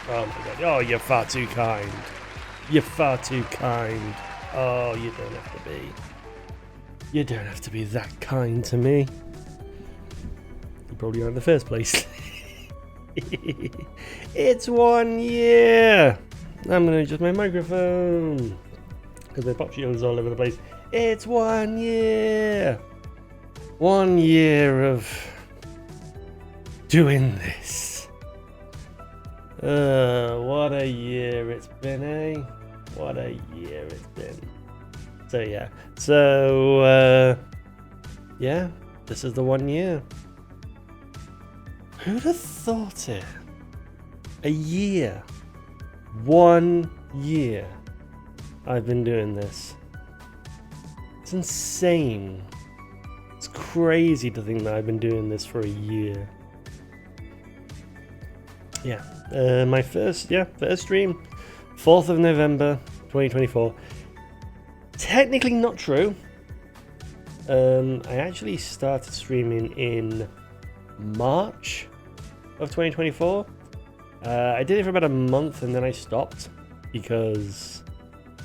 Oh my god. Oh, you're far too kind. You're far too kind. Oh, you don't have to be. You don't have to be that kind to me. You probably are in the first place. It's 1 year. I'm gonna adjust my microphone because my pop shield is all over the place. It's 1 year. 1 year of doing this. What a year it's been, eh? What a year it's been. So yeah. Yeah, this is the 1 year. Who'd have thought it? A year. 1 year I've been doing this. It's insane. It's crazy to think that I've been doing this for a year. Yeah. My first stream, 4th of November 2024. Technically not true. I actually started streaming in March of 2024. I did it for about a month and then I stopped because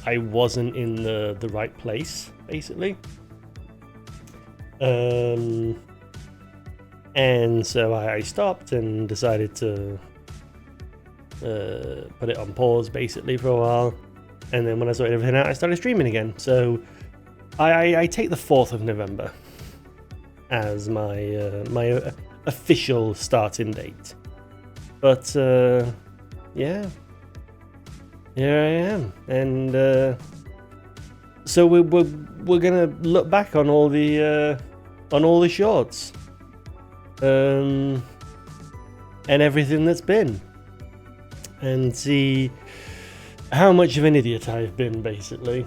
I wasn't in the right place, basically. And so I stopped and decided to put it on pause basically for a while. And then when I sorted everything out, I started streaming again. So I take the 4th of November as my my official starting date. But yeah, here I am, and so we're gonna look back on all the shorts, and everything that's been, and see how much of an idiot I've been, basically,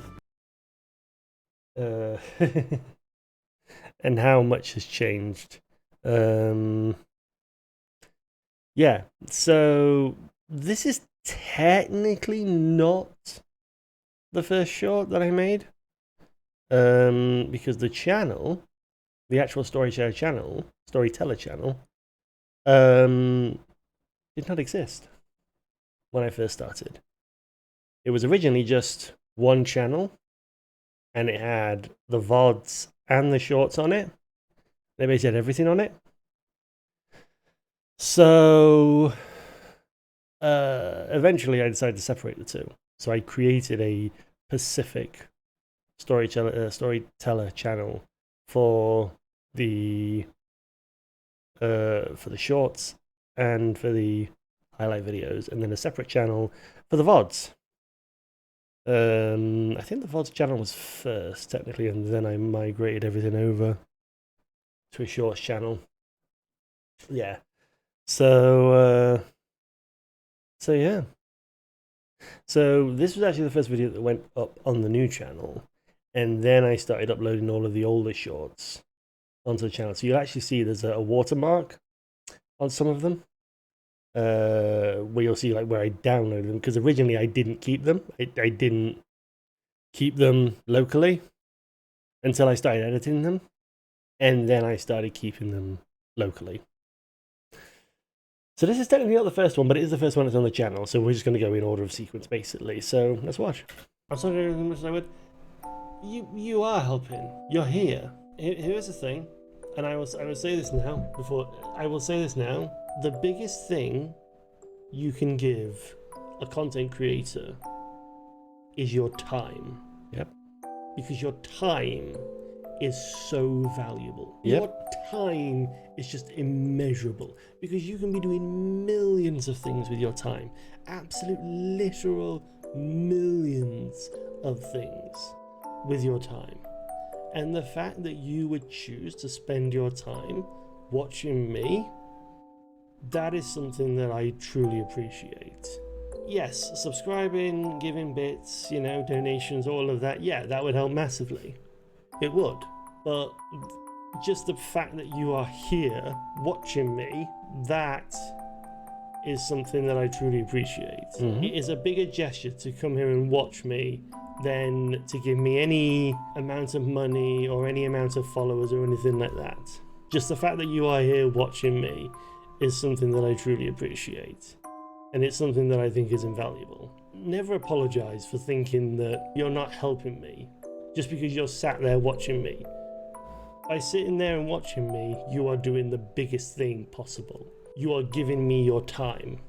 and how much has changed. Yeah, so this is technically not the first short that I made, because the channel, the actual storyteller channel, did not exist when I first started. It was originally just one channel, and it had the VODs and the shorts on it. They basically had everything on it. So eventually I decided to separate the two. So I created a Pacific storyteller channel for the shorts and for the highlight videos, and then a separate channel for the VODs. I think the VODs channel was first technically, and then I migrated everything over to a shorts channel. Yeah. So yeah. So this was actually the first video that went up on the new channel, and then I started uploading all of the older shorts onto the channel. So you'll actually see there's a watermark on some of them, where you'll see like where I downloaded them, because originally I didn't keep them. I didn't keep them locally until I started editing them, and then I started keeping them locally. So this is technically not the first one, but it is the first one that's on the channel, so we're just going to go in order of sequence, basically. So let's watch. I'm sorry to do anything much as I would. You are helping. You're here. Here's the thing, and I will say this now. The biggest thing you can give a content creator is your time. Yep. Because your time is so valuable. Yep. Your time is just immeasurable, because you can be doing millions of things with your time. Absolute literal millions of things with your time. And the fact that you would choose to spend your time watching me, that is something that I truly appreciate. Yes, subscribing, giving bits, donations, all of that, yeah, that would help massively. It would. But just the fact that you are here watching me, that is something that I truly appreciate. Mm-hmm. It is a bigger gesture to come here and watch me than to give me any amount of money or any amount of followers or anything like that. Just the fact that you are here watching me is something that I truly appreciate. and it's something that I think is invaluable. Never apologize for thinking that you're not helping me just because you're sat there watching me. By sitting there and watching me, you are doing the biggest thing possible. You are giving me your time,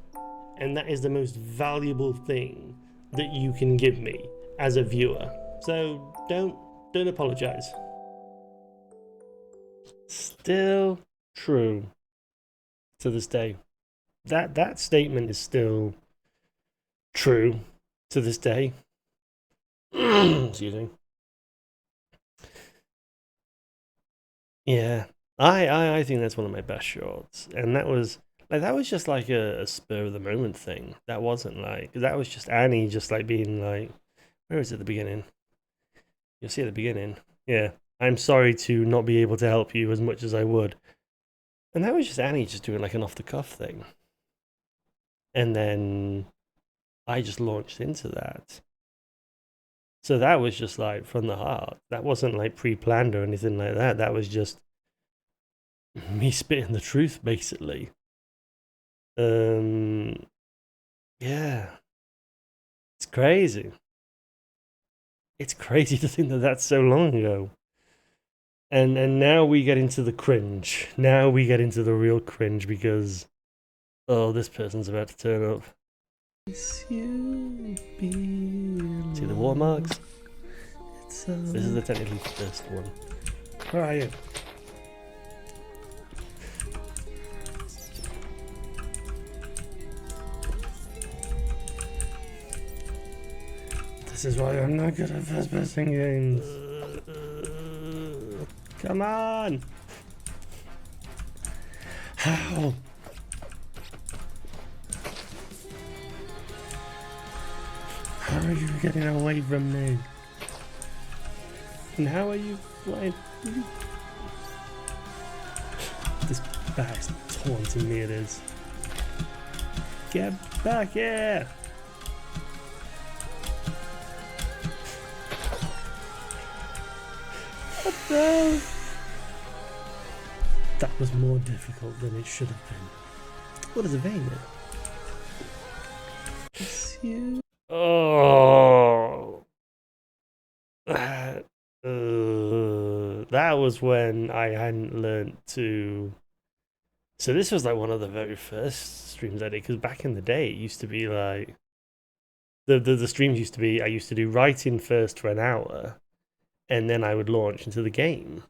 and that is the most valuable thing that you can give me as a viewer. So don't apologize. Still true to this day. That statement is still true to this day. Excuse me. Yeah, I think that's one of my best shorts, and that was just like a spur of the moment thing. That wasn't like, that was just Annie just like being like, where is it at the beginning? You'll see at the beginning. Yeah, I'm sorry to not be able to help you as much as I would. And that was just Annie just doing like an off the cuff thing. And then I just launched into that. So that was just like from the heart. That wasn't like pre-planned or anything like that. That was just me spitting the truth, basically. Yeah. It's crazy. It's crazy to think that that's so long ago. And now we get into the cringe. Now we get into the real cringe because, oh, this person's about to turn up. See the watermarks? This is the technically first one. Where are you? This is why I'm not good at first-person games. Come on! How? How are you getting away from me? And how are you flying? This bag's taunting me, it is. Get back here! What the? That was more difficult than it should have been. What is a vein now? It's you. Oh. That was when I hadn't learned to. So this was like one of the very first streams I did, because back in the day it used to be like the streams used to be, I used to do writing first for an hour, and then I would launch into the game.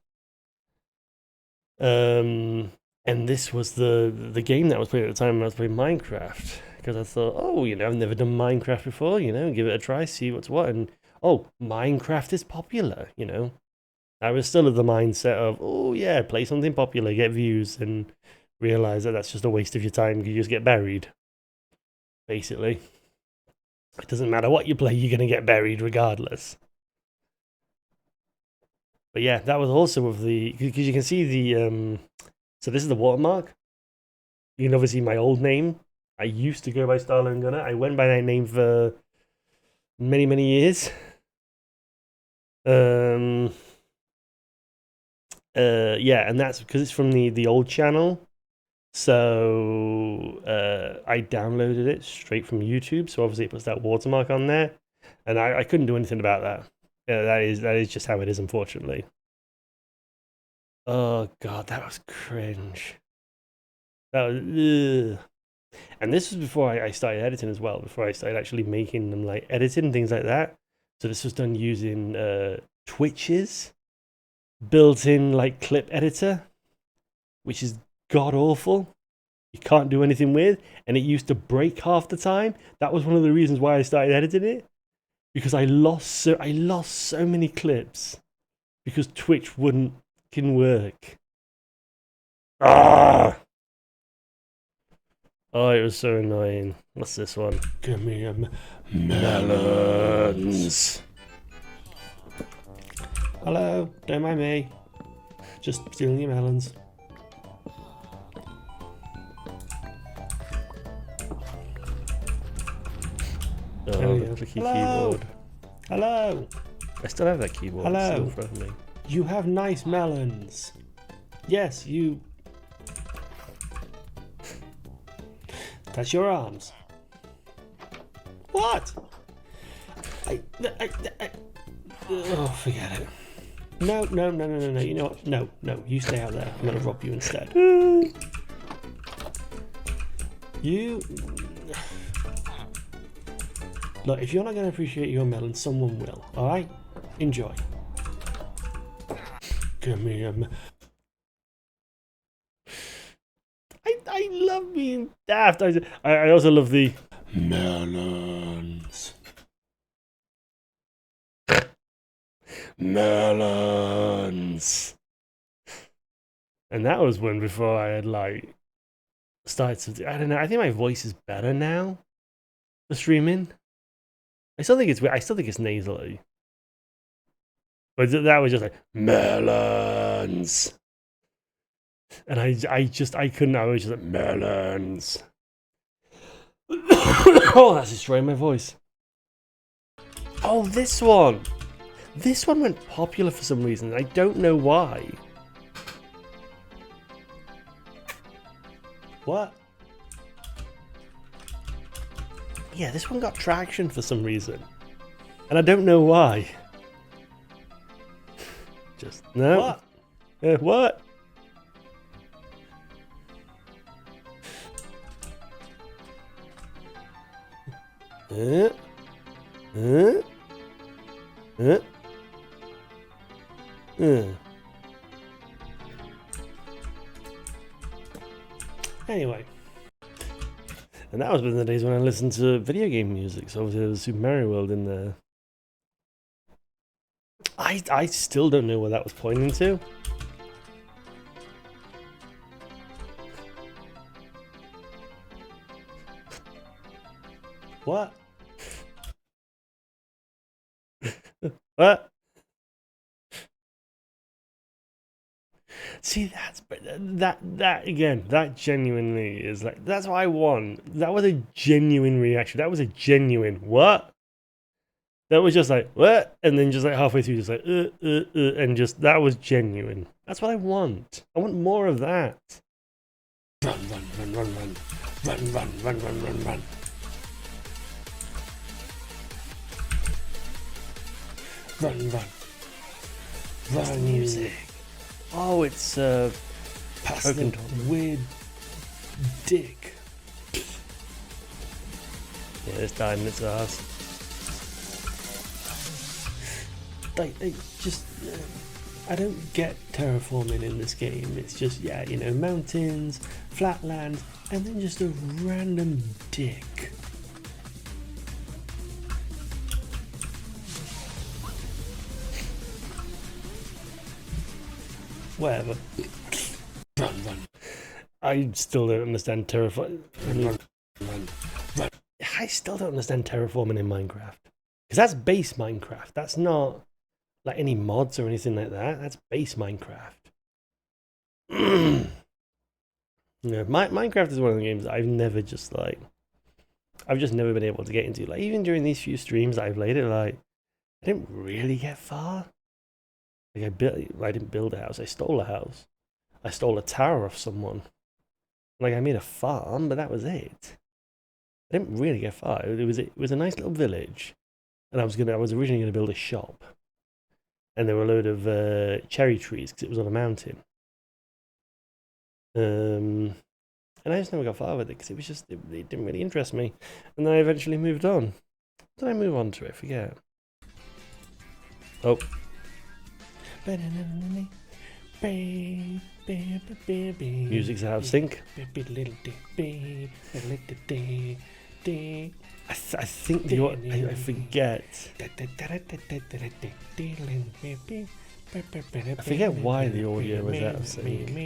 And this was the game that I was playing at the time when I was playing Minecraft, because I thought, oh, you know, I've never done Minecraft before, you know, give it a try, see what's what, and oh, Minecraft is popular, you know. I was still of the mindset of, oh yeah, play something popular, get views, and realize that that's just a waste of your time, you just get buried, basically. It doesn't matter what you play, you're going to get buried regardless. But yeah, that was also with the, because you can see the, so this is the watermark. You can obviously see my old name. I used to go by Starlone Gunner. I went by that name for many, many years. Yeah, and that's because it's from the old channel. So I downloaded it straight from YouTube. So obviously it puts that watermark on there, and I couldn't do anything about that. Yeah, that is just how it is, unfortunately. Oh god, that was cringe. That was, ugh. And this was before I started editing as well. Before I started actually making them, like editing things like that. So this was done using Twitch's built-in like clip editor, which is god awful. You can't do anything with, and it used to break half the time. That was one of the reasons why I started editing it, because I lost so many clips because Twitch wouldn't fucking work. Ah! Oh, it was so annoying. What's this one? Give me a melons. Hello, don't mind me. Just stealing your melons. Oh, the clicky keyboard. Hello. I still have that keyboard. Hello. Still in front of me. You have nice melons. Yes, you. That's your arms. What? Oh, forget it. No. You know what? No. You stay out there. I'm gonna rob you instead. You. Look, if you're not gonna appreciate your melon, someone will. All right? Enjoy. Give me a. I love being daft. I also love the melons. Melons. And that was when before I had like started to. I don't know. I think my voice is better now for streaming. I still think it's nasally. But that was just like melons. And I couldn't. I was just like melons. Oh, that's destroying my voice. Oh, this one. This one went popular for some reason. I don't know why. What? Yeah, this one got traction for some reason. And I don't know why. Just no. What? What? Anyway, and that was in the days when I listened to video game music, so obviously there was Super Mario World in there. I still don't know what that was pointing to. What? What? See, that again, that genuinely is like, that's what I want. That was a genuine reaction. That was a genuine what? That was just like, what? And then just like halfway through, just like, and just, that was genuine. That's what I want. I want more of that. Run. Run music. Oh, it's past the weird dick. Yeah, it's dying in its ass. They just, I don't get terraforming in this game. It's just, yeah, you know, mountains, flatlands, and then just a random dick. Whatever. Run. I still don't understand terraforming. Run. I still don't understand terraforming in Minecraft. Because that's base Minecraft. That's not like any mods or anything like that. That's base Minecraft. Yeah, Minecraft is one of the games that I've never just like. I've just never been able to get into. Like even during these few streams that I've played it, like I didn't really get far. Like I didn't build a house. I stole a house. I stole a tower off someone. Like I made a farm, but that was it. I didn't really get far. It was a nice little village, and I was originally gonna build a shop, and there were a load of cherry trees because it was on a mountain. And I just never got far with it because it didn't really interest me, and then I eventually moved on. What did I move on to? I forget. Oh. Music's out of sync. I think I forget. I forget why the audio was out of sync. Get back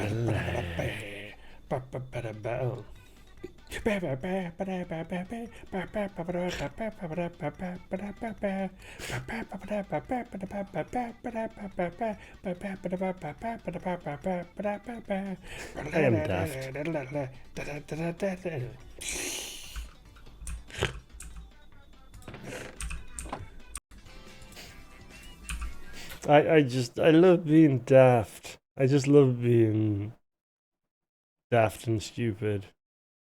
in there. I am daft. I love being daft. I just love being daft and stupid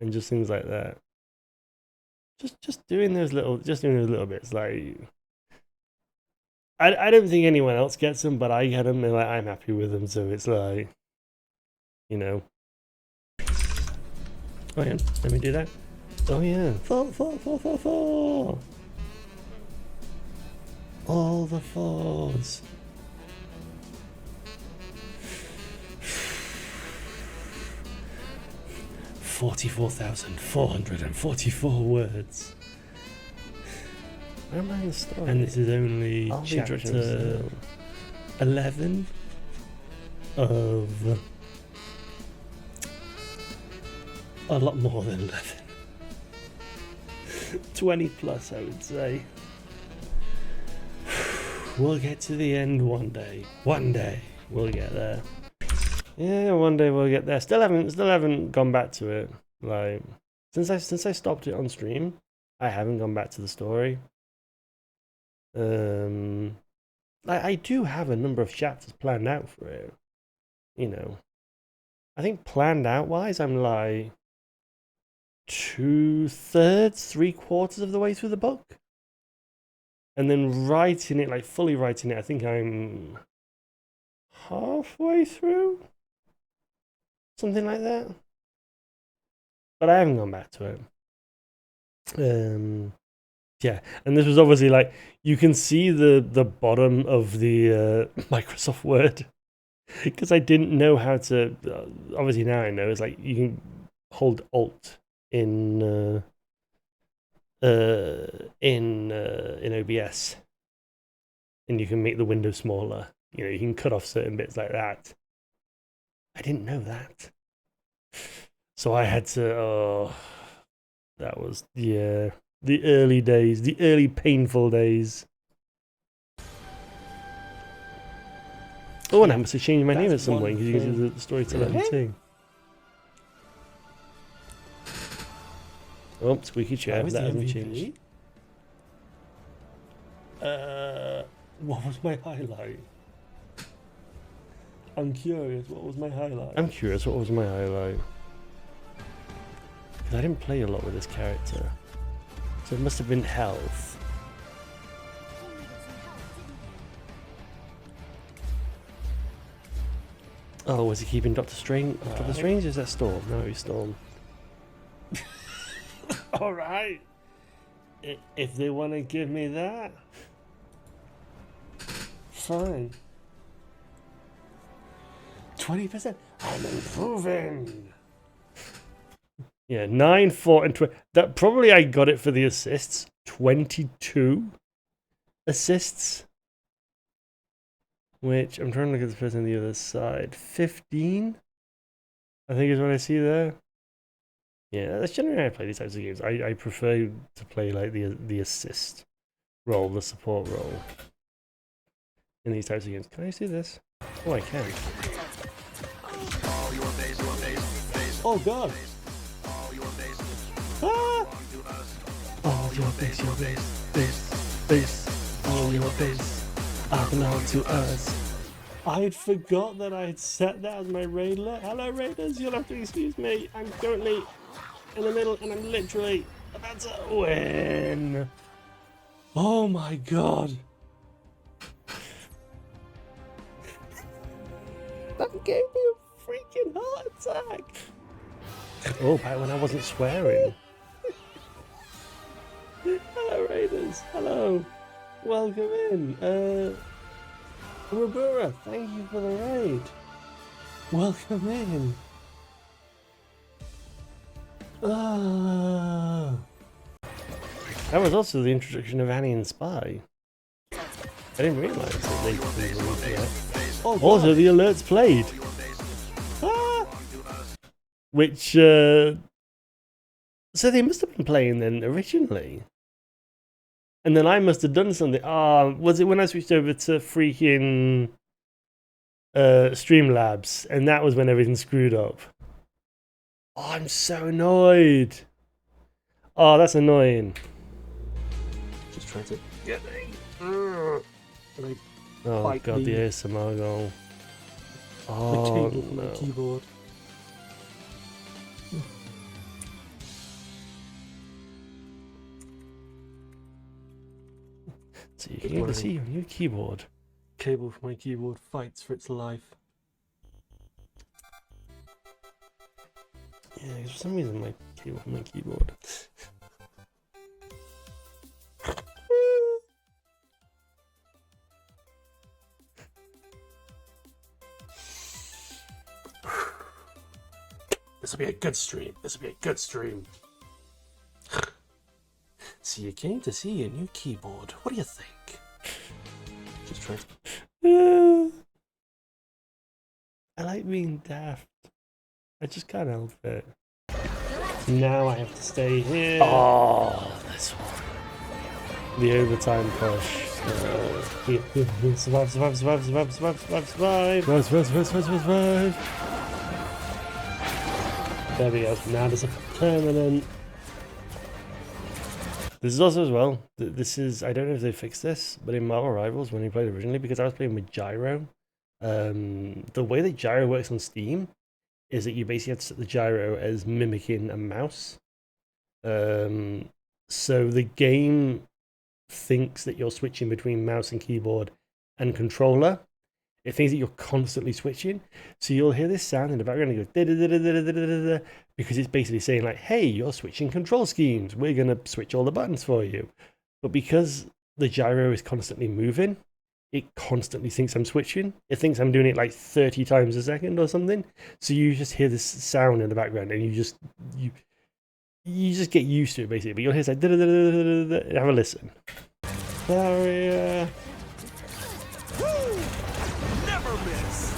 and just things like that. Just doing those little bits. Like I don't think anyone else gets them, but I get them and like, I'm happy with them. So it's like, you know. Oh yeah, let me do that. Oh yeah, four. All the fours. 44,444 words. Where am I in the story? And this is only chapter 11 of a lot more than 11. 20 plus, I would say. We'll get to the end one day. One day we'll get there. Yeah, one day we'll get there. Still haven't gone back to it. Like since I stopped it on stream, I haven't gone back to the story. I do have a number of chapters planned out for it. You know, I think planned out wise, I'm like 2/3, 3/4 of the way through the book. And then writing it, like fully writing it, I think I'm halfway through. Something like that. But I haven't gone back to it. Yeah, and this was obviously like, you can see the bottom of the Microsoft Word. Because I didn't know how to, obviously now I know, it's like you can hold Alt in OBS, and you can make the window smaller. You know, you can cut off certain bits like that. I didn't know that, so I had to. That was the early days, the early painful days. Oh, and I must have changed my name at some point because you can do the storyteller thing. Oh, squeaky chair. That hasn't changed. What was my highlight? I'm curious. What was my highlight? I'm curious. What was my highlight? Because I didn't play a lot with this character, so it must have been health. Oh, was he keeping Dr. Strange? Dr. Strange is that Storm? No, he's Storm. All right. If they want to give me that, fine. 20%. I'm improving. Yeah, 9, 4, and 20. That probably I got it for the assists. 22 assists. Which I'm trying to look at the person on the other side. 15, I think is what I see there. Yeah, that's generally how I play these types of games. I prefer to play like the assist role, the support role in these types of games. Can I see this? Oh, I can. Oh God! Ah! All your base, all your base. I belong to us. I'd forgot that I'd set that as my raidler. Hello raiders, you'll have to excuse me. I'm currently in the middle and I'm literally about to win. Oh my God. That gave me a freaking heart attack. Oh, back when I wasn't swearing. Hello raiders, hello. Welcome in. Robura, thank you for the raid. Welcome in. That was also the introduction of Annie and Spy. I didn't realise that they could release that. Oh, also, the alerts played. Which, so they must have been playing then originally. And then I must have done something. Was it when I switched over to freaking Streamlabs? And that was when everything screwed up. Oh, I'm so annoyed. Oh, that's annoying. Just trying to get like Oh fight god, the the ASMR goal. Oh cable from no. the keyboard. So you can even see your new keyboard. Cable from my keyboard fights for its life. Yeah, for some reason my cable from my keyboard. This will be a good stream. This will be a good stream. So you came to see your new keyboard. What do you think? Just try to... I like being daft. I just can't help it. Now I have to stay here. Oh, this one. The overtime push. Survive, survive, survive, survive, survive, survive, survive. Survive. There we go. Now there's a permanent. This is also as well. This is, I don't know if they fixed this, but in Marvel Rivals when we played originally, because I was playing with gyro, the way that gyro works on Steam is that you basically have to set the gyro as mimicking a mouse. So the game thinks that you're switching between mouse and keyboard and controller. It thinks that you're constantly switching. So you'll hear this sound in the background and go because it's basically saying like, hey, you're switching control schemes. We're going to switch all the buttons for you. But because the gyro is constantly moving, it constantly thinks I'm switching. It thinks I'm doing it like 30 times a second or something. So you just hear this sound in the background and you just get used to it basically. But you'll hear it's like have a listen. Barrier. Never miss.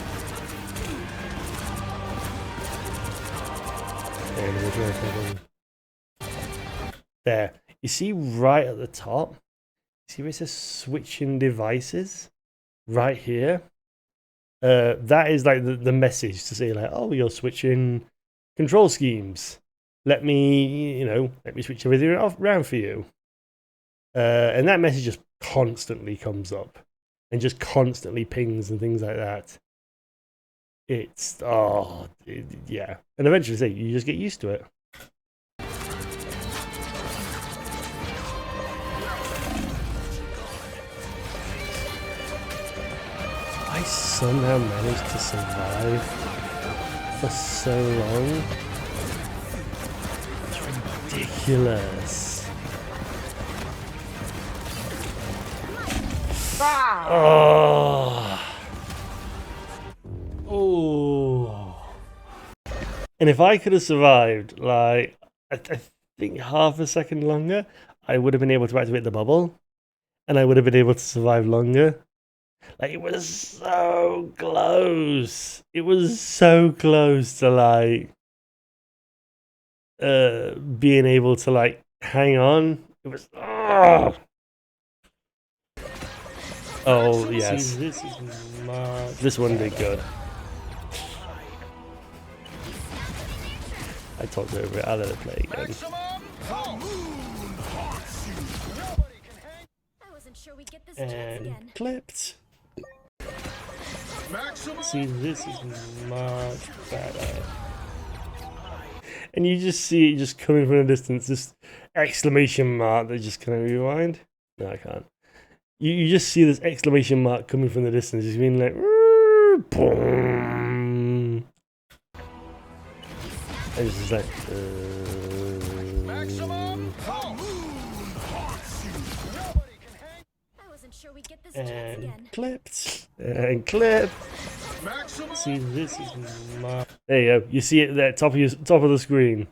There. You see right at the top? See where it says switching devices? Right here. That is like the message to say like, oh, you're switching control schemes. Let me switch everything around for you. And that message just constantly comes up and just constantly pings and things like that. It's, yeah. And eventually, you just get used to it. I somehow managed to survive for so long. It's ridiculous. Oh. And if I could have survived, like, I think half a second longer, I would have been able to activate the bubble. And I would have been able to survive longer. Like, it was so close. It was so close to, like, being able to, like, hang on. It was, oh, yes. This one did good. I talked over it. I'll let it play again. And clipped. See, this is much better. And you just see it just coming from a distance, this exclamation mark that just kind of rewind. No, I can't. You just see this exclamation mark coming from the distance. It's been like, boom. And it's just like, and clipped. And clipped. See, this is my... There you go. You see it there, top of the screen.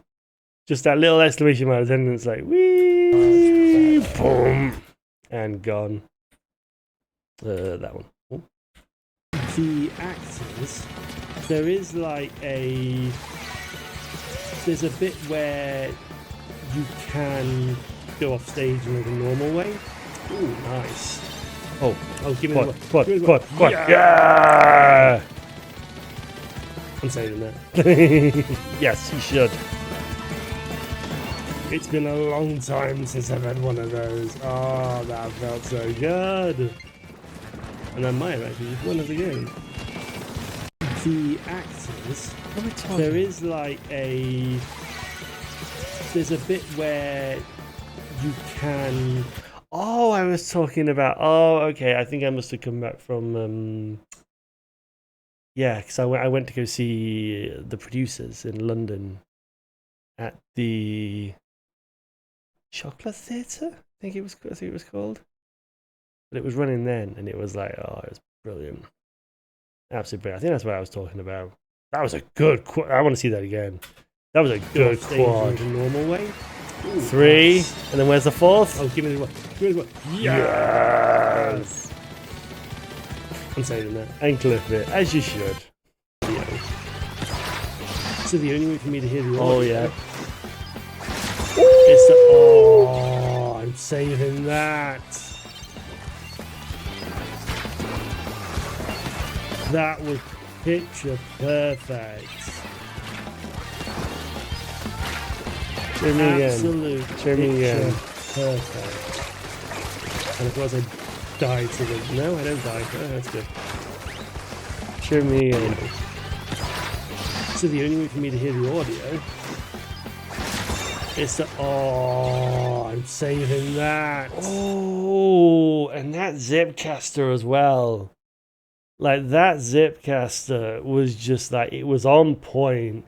Just that little exclamation mark, and then it's like, wee, boom, and gone. That one. Oh. The actors, there is like there's a bit where you can go off stage in like a normal way. Ooh, nice. Oh, give me quad. Yeah! I'm saving that. Yes, you should. It's been a long time since I've had one of those. Oh, that felt so good. And I might have actually just won us a game. The actors, there is like there's a bit where you can. Oh, I was talking about. Oh, okay. I think I must have come back from. Yeah, because I went to go see the producers in London at the Chocolate Theatre. I think it was called. But it was running then, and it was like, oh, it was brilliant. Absolutely brilliant. I think that's what I was talking about. That was a good quad. I want to see that again. That was a good quad. The normal way. Ooh, 3, nice. And then where's the 4th? Oh, give me the one. Give me the one. Yes! I'm saving that. And clip it, as you should. Yeah. So the only way for me to hear the audio. Oh, yeah. Is the. Oh, I'm saving that. That was picture perfect. Show me again. Absolute picture perfect. And of course I died to the... No, I don't die. Oh, that's good. Show me again. So the only way for me to hear the audio is to... Oh, I'm saving that. Oh, and that Zipcaster as well. Like, that Zipcaster was just like, it was on point,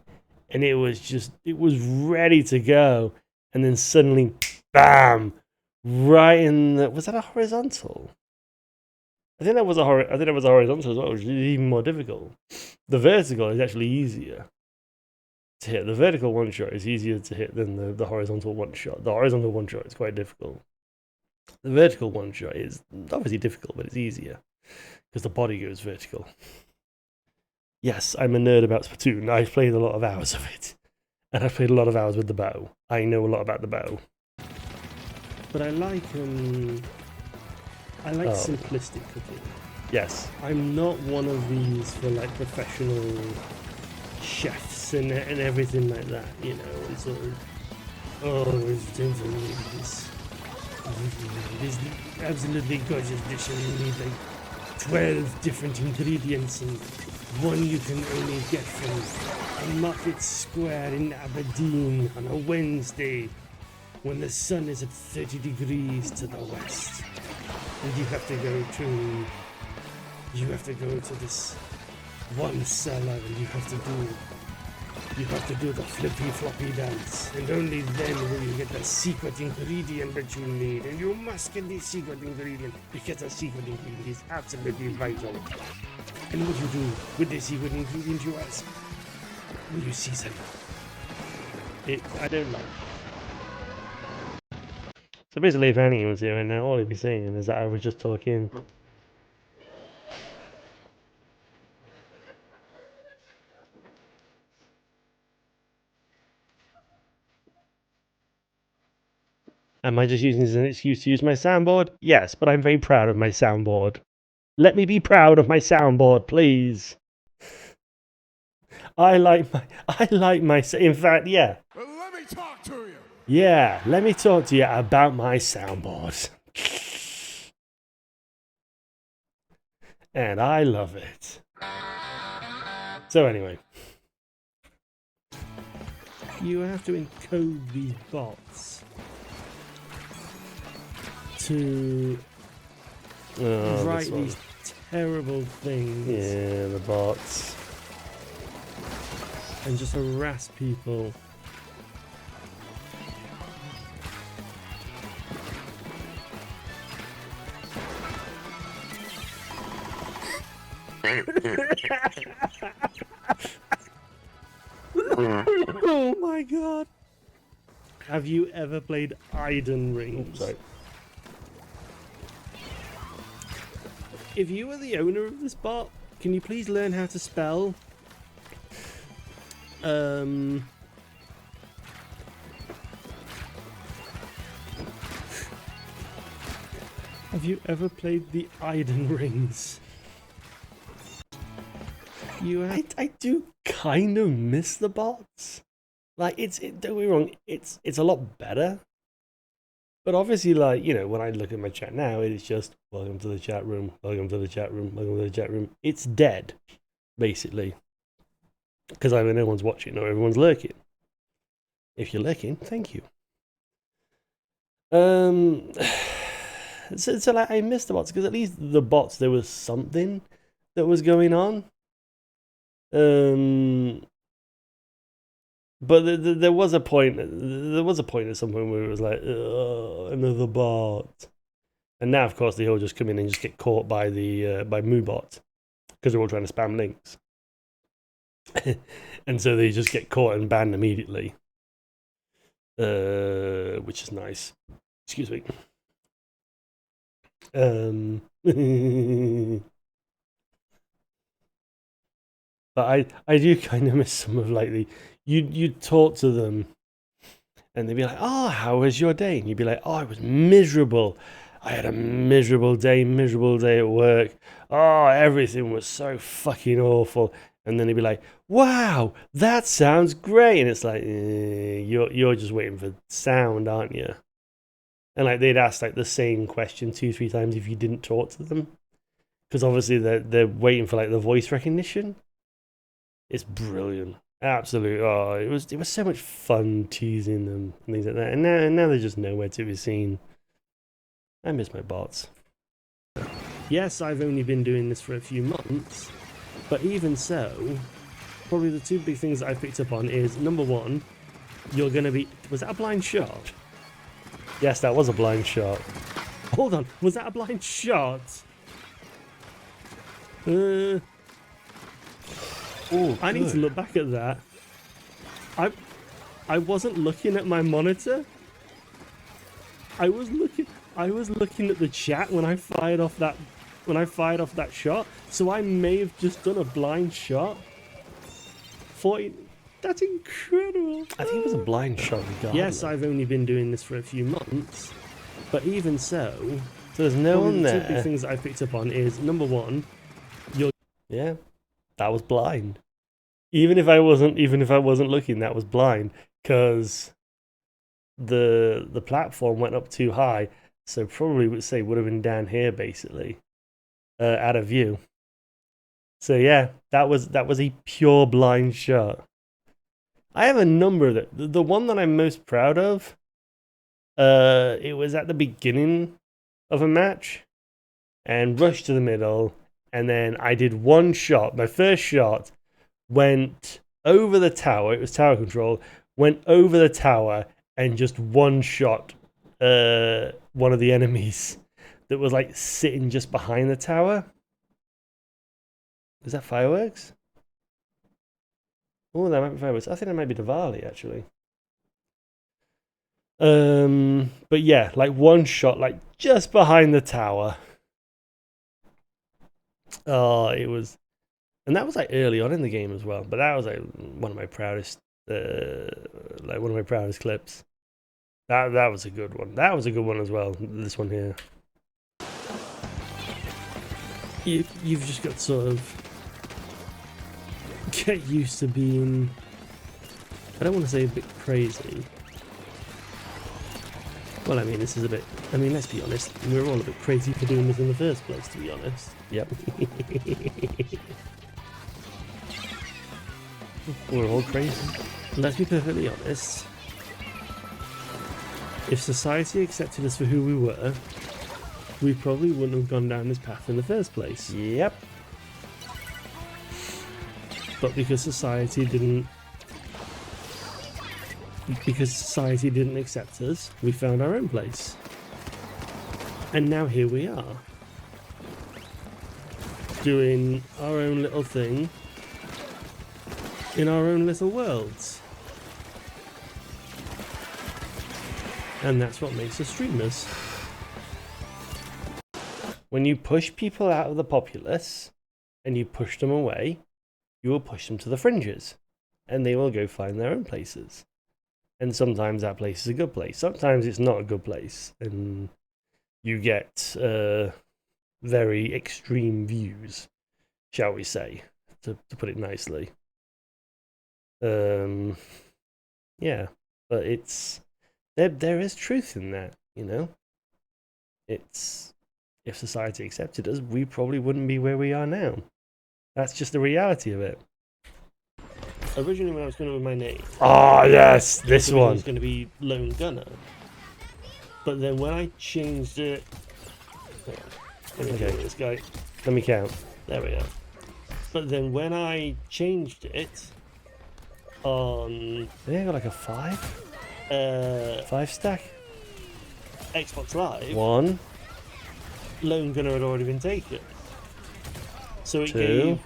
and it was ready to go, and then suddenly, bam, right in the, was that a horizontal? I think that was a horizontal as well, which is even more difficult. The vertical is actually easier to hit. The vertical one shot is easier to hit than the horizontal one shot. The horizontal one shot is quite difficult. The vertical one shot is obviously difficult, but it's easier. Because the body goes vertical. Yes, I'm a nerd about Splatoon. I've played a lot of hours of it. And I've played a lot of hours with the bow. I know a lot about the bow. But I like simplistic cooking. Yes. I'm not one of these for like professional chefs and everything like that, you know, and sort of, oh, it's this absolutely gorgeous dish and you need like 12 different ingredients, and one you can only get from a market square in Aberdeen on a Wednesday when the sun is at 30 degrees to the west. And you have to go to this one cellar, and you have to do the flippy floppy dance, and only then will you get the secret ingredient that you need, and you must get the secret ingredient because the secret ingredient is absolutely vital. And what you do with the secret ingredient, you ask? Will you season it? I don't know. So basically, if Annie was here, and all he'd be saying is that I was just talking. Am I just using this as an excuse to use my soundboard? Yes, but I'm very proud of my soundboard. Let me be proud of my soundboard, please. I like my. In fact, yeah. Let me talk to you. Yeah, let me talk to you about my soundboard. And I love it. So anyway, you have to encode these bots to write these terrible things. Yeah, the bots. And just harass people. Oh my god. Have you ever played Iden Rings? Sorry. If you were the owner of this bot, can you please learn how to spell? Have you ever played the Iden Rings? I do kind of miss the bots. Like don't get me wrong, it's a lot better. But obviously, like, you know, when I look at my chat now, it is just welcome to the chat room, welcome to the chat room, welcome to the chat room. It's dead, basically, because either no one's watching or everyone's lurking. If you're lurking, thank you. So like, I missed the bots because at least the bots, there was something that was going on. But there was a point. There was a point at some point where it was like, another bot. And now, of course, they all just come in and just get caught by the by Moobot because they're all trying to spam links, and so they just get caught and banned immediately, which is nice. Excuse me. But I do kind of miss some of like the you'd talk to them, and they'd be like, "Oh, how was your day?" And you'd be like, "Oh, it was miserable. I had a miserable day at work. Oh, everything was so fucking awful." And then they'd be like, "Wow, that sounds great." And it's like, you're just waiting for sound, aren't you? And like they'd ask like the same question 2-3 times if you didn't talk to them, because obviously they're waiting for like the voice recognition. It's brilliant. Absolutely. Oh, it was so much fun teasing them and things like that. And now they're just nowhere to be seen. I miss my bots. Yes, I've only been doing this for a few months, but even so, probably the two big things that I've picked up on is, number one, you're going to be... Was that a blind shot? Yes, that was a blind shot. Hold on, was that a blind shot? Oh, I need to look back at that. I wasn't looking at my monitor. I was looking at the chat when I fired off that shot. So I may have just done a blind shot. 40. That's incredible. I think it was a blind shot regardless. Yes, I've only been doing this for a few months, but even so, there's no one there. The two big things that I picked up on is, number one, yeah, that was blind. Even if I wasn't looking, that was blind, because the platform went up too high, so probably would have been down here basically, out of view. So yeah, that was a pure blind shot. I have a number of it. The one that I'm most proud of, it was at the beginning of a match, and rushed to the middle, and then I did one shot. My first shot went over the tower. It was tower control. Went over the tower and just one shot one of the enemies that was like sitting just behind the tower. Was that fireworks? Oh, that might be fireworks. I think that might be Diwali actually. But yeah, like one shot, like just behind the tower. Oh, it was, and that was like early on in the game as well. But that was like one of my proudest, clips. That was a good one. That was a good one as well. This one here. You've just got to sort of get used to being, I don't want to say a bit crazy. Well, I mean, this is a bit, I mean, let's be honest, we're all a bit crazy for doing this in the first place, to be honest. Yep. We're all crazy. Let's be perfectly honest. If society accepted us for who we were, we probably wouldn't have gone down this path in the first place. Yep. But because society didn't accept us, we found our own place. And now here we are, doing our own little thing in our own little worlds. And that's what makes us streamers. When you push people out of the populace and you push them away, you will push them to the fringes, and they will go find their own places. And sometimes that place is a good place. Sometimes it's not a good place, and you get very extreme views, shall we say, to put it nicely. Yeah, but it's there is truth in that. you know, it's if society accepted us, we probably wouldn't be where we are now. That's just the reality of it. Originally, when I was going to with my name, Ah, yes, this it one. was going to be Lone Gunner. But then when I changed it, let me Okay. do this guy. Let me count. There we are. But then when I changed it on Yeah, I got like a 5 stack. Xbox Live, 1, Lone Gunner had already been taken. So it 2, gave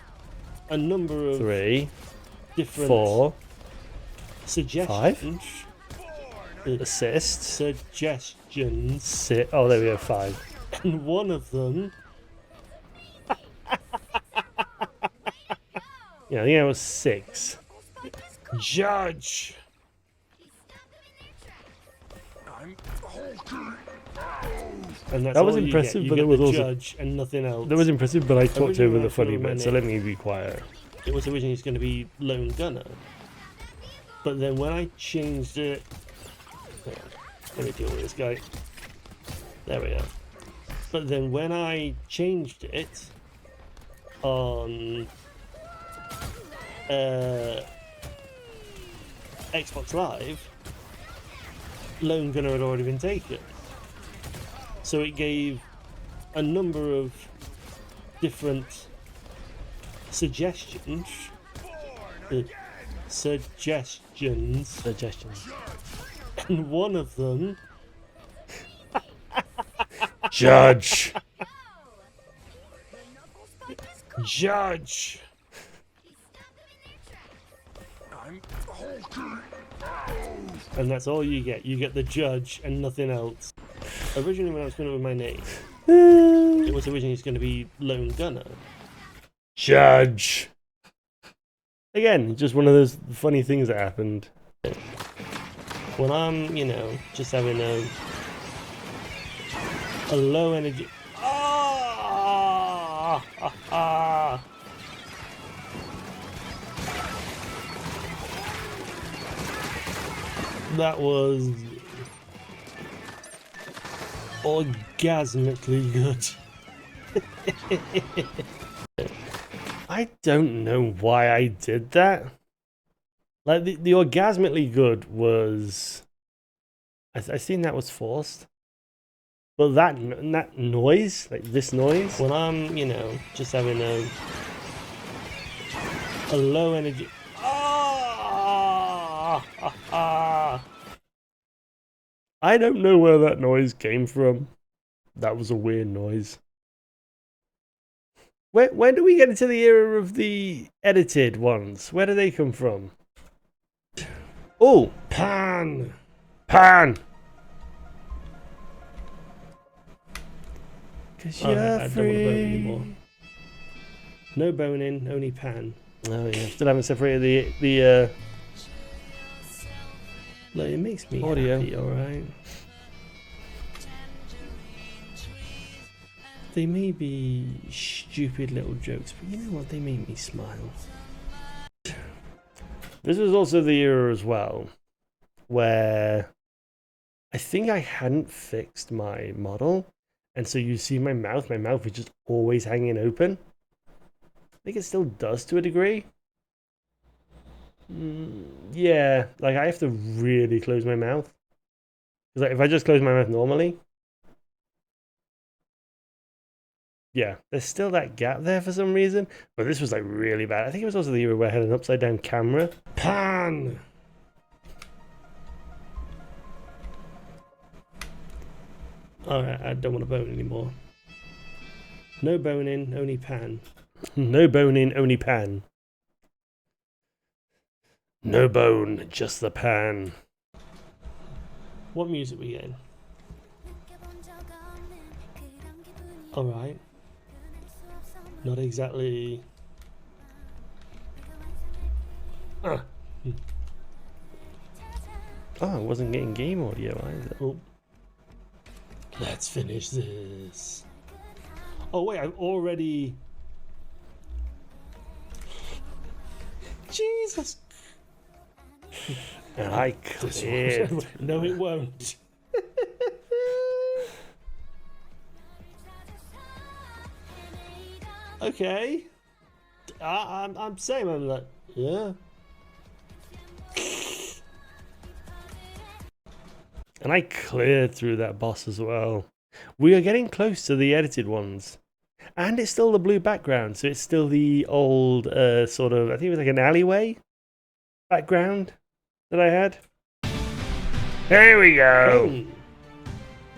a number of 3, different 4, suggestions. assists. Suggestions. Oh, there we go, 5. And one of them, Yeah, I think that was 6. Judge. And that's That was all you impressive, get. You but get there was the also judge and nothing else. that was impressive, but I talked Originally, over when I the was gonna funny with my bit, so name, let me be quiet. It was originally going to be Lone Gunner. But then when I changed it... Let me deal with this guy. There we are. But then when I changed it on Xbox Live, Lone Gunner had already been taken. So it gave a number of different suggestions. Suggestions. And one of them, Judge. Judge. And that's all you get. You get the judge and nothing else. Originally, when I was going to with my name, it was originally going to be Lone Gunner. Judge. Again, just one of those funny things that happened. When I'm, you know, just having a low energy. Ah! Ah! Ah! That was orgasmically good. I don't know why I did that. Like, the orgasmically good was... I seen that was forced. But that noise, like this noise... When I'm, you know, just having a low energy. Ah! Ah! Ah! I don't know where that noise came from. That was a weird noise. When do we get into the era of the edited ones? Where do they come from? Oh, Pan! Pan! Cause Alright, you're I don't want to bone free. anymore. No boning, only pan. Oh yeah, still haven't separated the Look, it makes me Audio. happy, alright? They may be stupid little jokes, but you know what? They make me smile. This was also the era as well where I think I hadn't fixed my model, and so you see my mouth was just always hanging open. I think it still does to a degree. Yeah, like I have to really close my mouth. Because like, if I just close my mouth normally, yeah, there's still that gap there for some reason. But this was like really bad. I think it was also the era where I had an upside down camera. Pan! Alright, I don't want to bone anymore. No boning, only pan. No boning, only pan. No bone, just the pan. What music we getting? Alright. Not exactly. Ah. Oh, I wasn't getting game audio either. Oh. Let's finish this. Oh wait, I've already. Jesus. And I This cleared. one. No, it won't. Okay. I'm saying, I'm like, yeah. And I cleared through that boss as well. We are getting close to the edited ones. And it's still the blue background, so it's still the old sort of, I think it was like an alleyway background that I had. Here we go! Bang.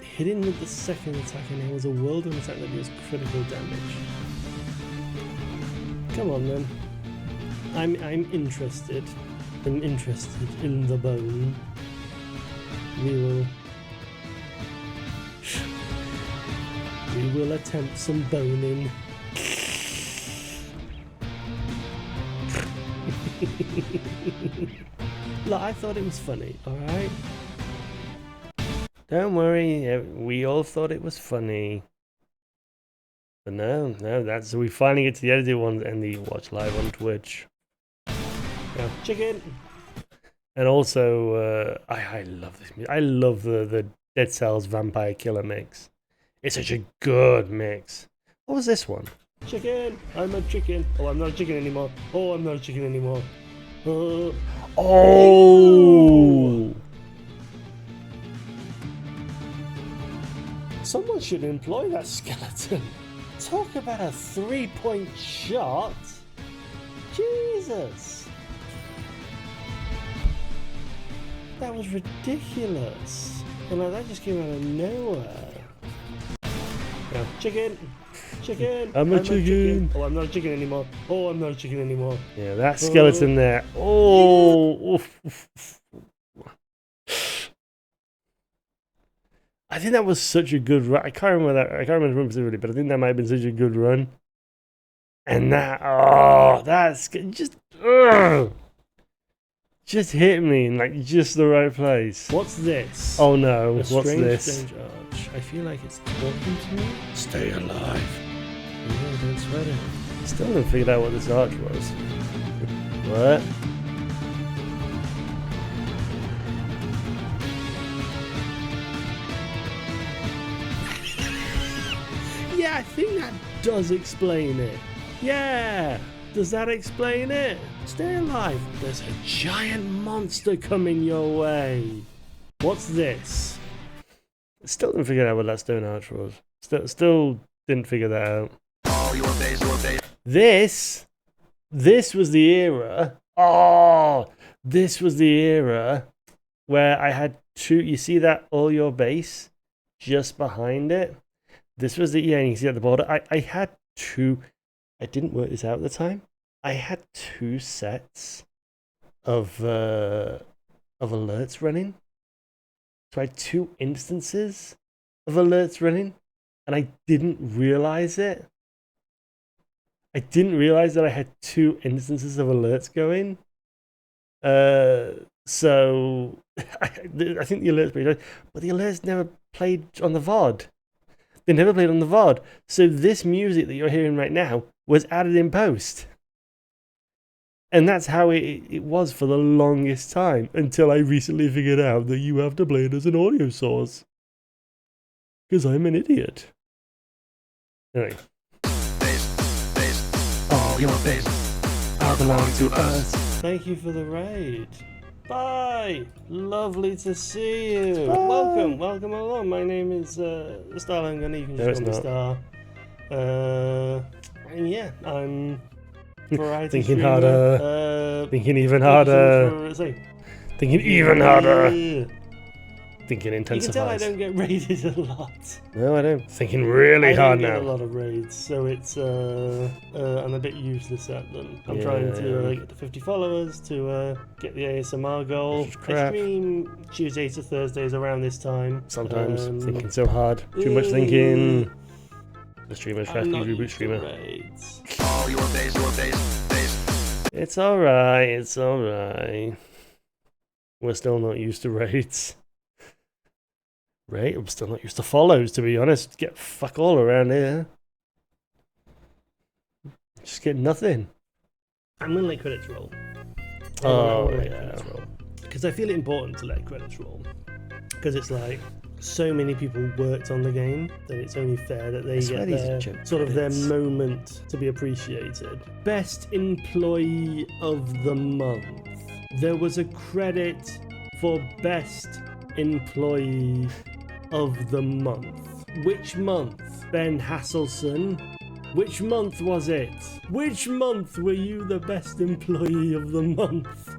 Hitting with the second attack and it was a whirlwind attack that deals critical damage. Come on then. I'm interested. I'm interested in the bone. We will attempt some boning. Look, I thought it was funny, alright? Don't worry, we all thought it was funny. But no, that's, we finally get to the edited ones and the watch live on Twitch. Now, chicken! And also, I love this music. I love the Dead Cells Vampire Killer mix. It's such a good mix. What was this one? Chicken! I'm a chicken. Oh, I'm not a chicken anymore. Oh, I'm not a chicken anymore. Oh! Someone should employ that skeleton. Talk about a 3-point shot. Jesus. That was ridiculous. And like, that just came out of nowhere. Now, chicken. Chicken. I'm a chicken. Oh, I'm not a chicken anymore. Oh, I'm not a chicken anymore. Yeah, that skeleton there. Oh! Oof, oof, oof. I think that was such a good run. I can't remember that. I can't remember the run specifically, but I think that might have been such a good run. And that, oh, that's just hit me in like just the right place. What's this? Oh no! A What's strange, this? strange arch. I feel like it's talking to me. Stay alive. Yeah, don't sweat it. Still haven't figured out what this arch was. What? Yeah, I think that does explain it. Yeah! Does that explain it? Stay alive. There's a giant monster coming your way. What's this? Still didn't figure out what that stone arch was. Still didn't figure that out. This was the era. Oh, this was the era where I had two. You see that all your base just behind it. This was the, yeah, and you see at the border. I had two. I didn't work this out at the time. I had two sets of alerts running. So I had two instances of alerts running, and I didn't realize it. I didn't realize that I had two instances of alerts going. So I think the alerts played, but the alerts never played on the VOD. They never played on the VOD. So this music that you're hearing right now was added in post. And that's how it was for the longest time, until I recently figured out that you have to play it as an audio source. Because I'm an idiot. Anyway. Oh, your face. I belong to us. Thank you for the raid. Bye! Lovely to see you. Bye. Welcome along. My name is Starling, and you can just call me Star. And yeah, I'm variety Thinking streamer. harder. Thinking even harder. Thinking even harder. Thinking You can tell I intensifies. don't get raided a lot. No, I don't. Thinking really I hard don't get a now. lot of raids, so it's I'm a bit useless at them. I'm Yeah, trying to yeah. get to 50 followers to get the ASMR goal. Which is I crap. stream Tuesdays to Thursdays around this time. Sometimes thinking so hard. Too much thinking. The streamer's trying I'm to not reboot used to streamer. raids. It's alright, it's alright. We're still not used to raids. Right, I'm still not used to follows, to be honest. Get fuck all around here. Just get nothing. I'm gonna let credits roll. Oh, yeah. Because I feel it important to let credits roll. Because it's like so many people worked on the game that it's only fair that they swear get these are their joke sort of their credits. moment to be appreciated. Best Employee of the Month. There was a credit for Best Employee of the Month. Which month? Ben Hasselson. Which month was it? Which month were you the Best Employee of the Month?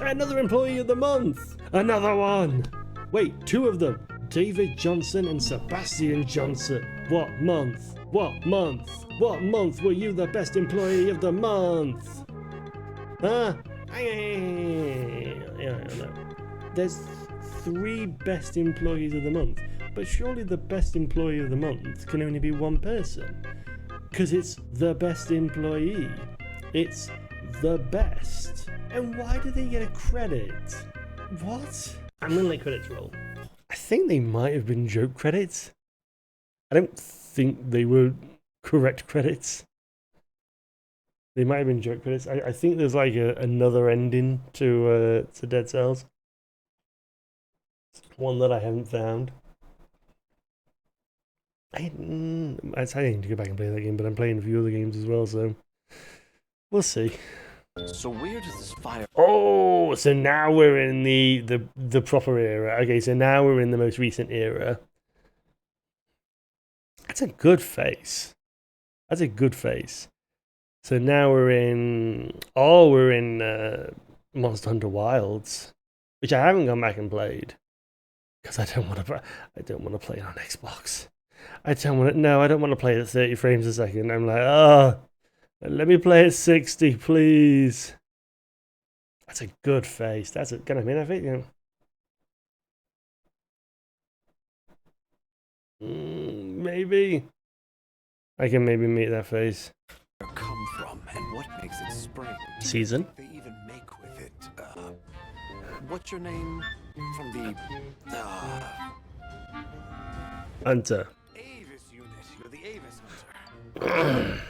Another Employee of the Month! Another one! Wait, two of them! David Johnson and Sebastian Johnson. What month? What month? What month were you the Best Employee of the Month? Huh? Yeah, I know. There's 3 Best Employees of the Month, but surely the Best Employee of the Month can only be one person. Because it's the Best Employee. It's the best. And why do they get a credit? What? I'm gonna let credits roll. I think they might have been joke credits. I don't think they were correct credits. They might have been joke credits. I think there's like another ending to Dead Cells. One that I haven't found. I need to go back and play that game, but I'm playing a few other games as well, so we'll see. So where does this fire? Oh, so now we're in the proper era. Okay, so now we're in the most recent era. That's a good face. That's a good face. So now we're in Monster Hunter Wilds, which I haven't gone back and played because I don't want to play it on Xbox. I don't want to play it at 30 frames a second. I'm like, oh, let me play at 60, please. That's a good face. That's a kind of I think, you know. Maybe I can maybe meet that face. Come from and what makes it spring? Season. What they even make with it. What's your name? From the Hunter. Avis unit. You're the Avis hunter.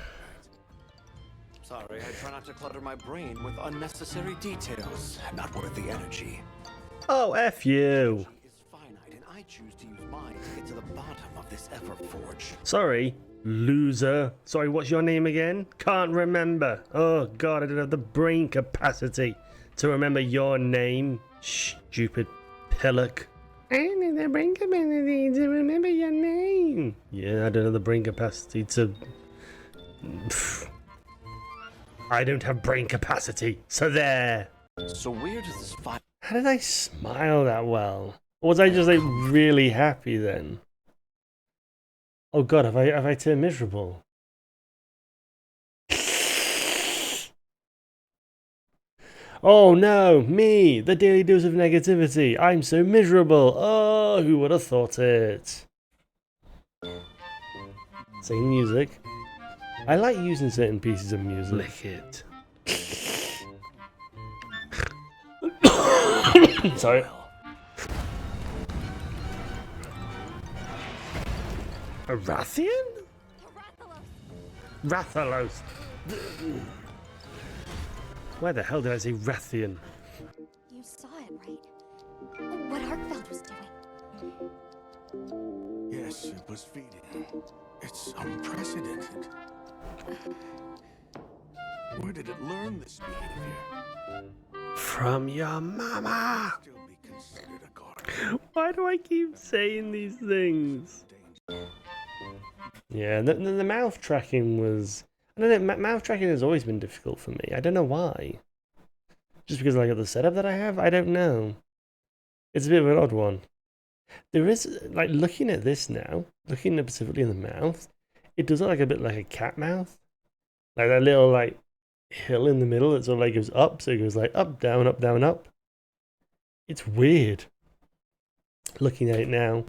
Sorry, I try not to clutter my brain with unnecessary details. Not worth the energy. Oh, F you. Energy is finite, and I choose to use mine to get to the bottom of this Everforge. Sorry, loser. Sorry, what's your name again? Can't remember. Oh god, I don't have the brain capacity to remember your name. Stupid pillock. I don't have the brain capacity to remember your name. Yeah, I don't have the brain capacity to... I don't have brain capacity, so there. So where does this fire? How did I smile that well? Or was I just like really happy then? Oh god, have I turned miserable? Oh no, me, the daily dose of negativity. I'm so miserable. Oh, who would have thought it? Same music. I like using certain pieces of music. Lick it. Sorry. A Rathian? Rathalos. Why the hell did I say Rathian? You saw it, right? What Arkfeld was doing. Yes, it was feeding. It's unprecedented. Where did it learn this behavior? From your mama. Still be considered a guard. Why do I keep saying these things? Yeah, the mouth tracking was... I don't know, mouth tracking has always been difficult for me. I don't know why. Just because I got the setup that I have? I don't know. It's a bit of an odd one. There is, like, looking at this now, looking specifically in the mouth, it does look like a bit like a cat mouth. Like that little, like, hill in the middle that sort of, like, goes up. So it goes, like, up, down, up, down, up. It's weird. Looking at it now.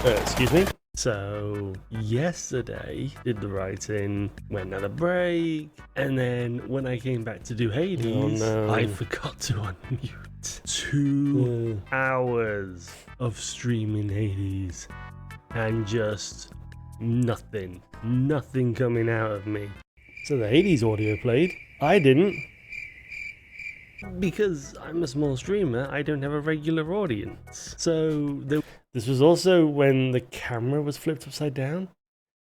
Excuse me. So, yesterday, did the writing, went on a break, and then when I came back to do Hades, I forgot to unmute. 2 hours of streaming Hades, and just nothing coming out of me. So the Hades audio played, I didn't. Because I'm a small streamer, I don't have a regular audience. So this was also when the camera was flipped upside down.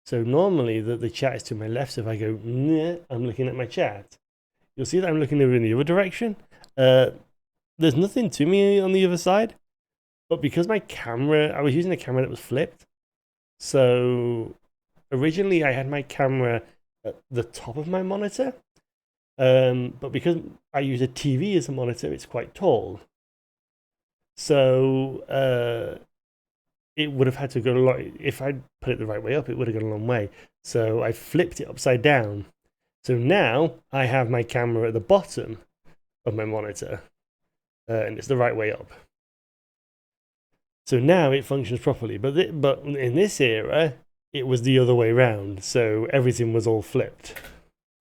So normally the chat is to my left, so if I go, nah, I'm looking at my chat. You'll see that I'm looking over in the other direction. There's nothing to me on the other side. But because my camera, I was using a camera that was flipped. So originally I had my camera at the top of my monitor. But because I use a TV as a monitor, it's quite tall. So it would have had to go a lot. If I'd put it the right way up, it would have gone a long way. So I flipped it upside down. So now I have my camera at the bottom of my monitor, and it's the right way up. So now it functions properly. But in this era, it was the other way around. So everything was all flipped.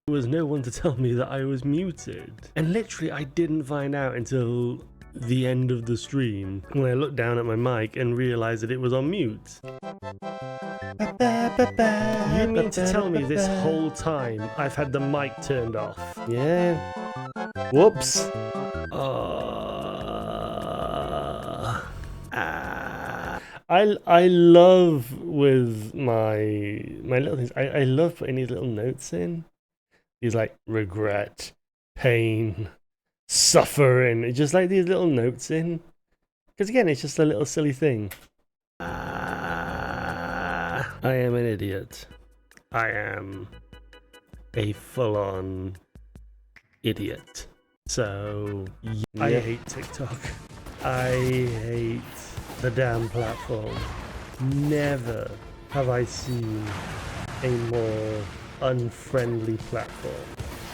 There was no one to tell me that I was muted. And literally, I didn't find out until the end of the stream when I looked down at my mic and realized that it was on mute. You mean to tell me this whole time I've had the mic turned off? Yeah. Whoops. I love with my little things. I love putting these little notes in. These like regret, pain, suffering. It's just like these little notes in. Because again, it's just a little silly thing. I am an idiot. I am a full-on idiot. So I hate TikTok. I hate the damn platform. Never have I seen a more unfriendly platform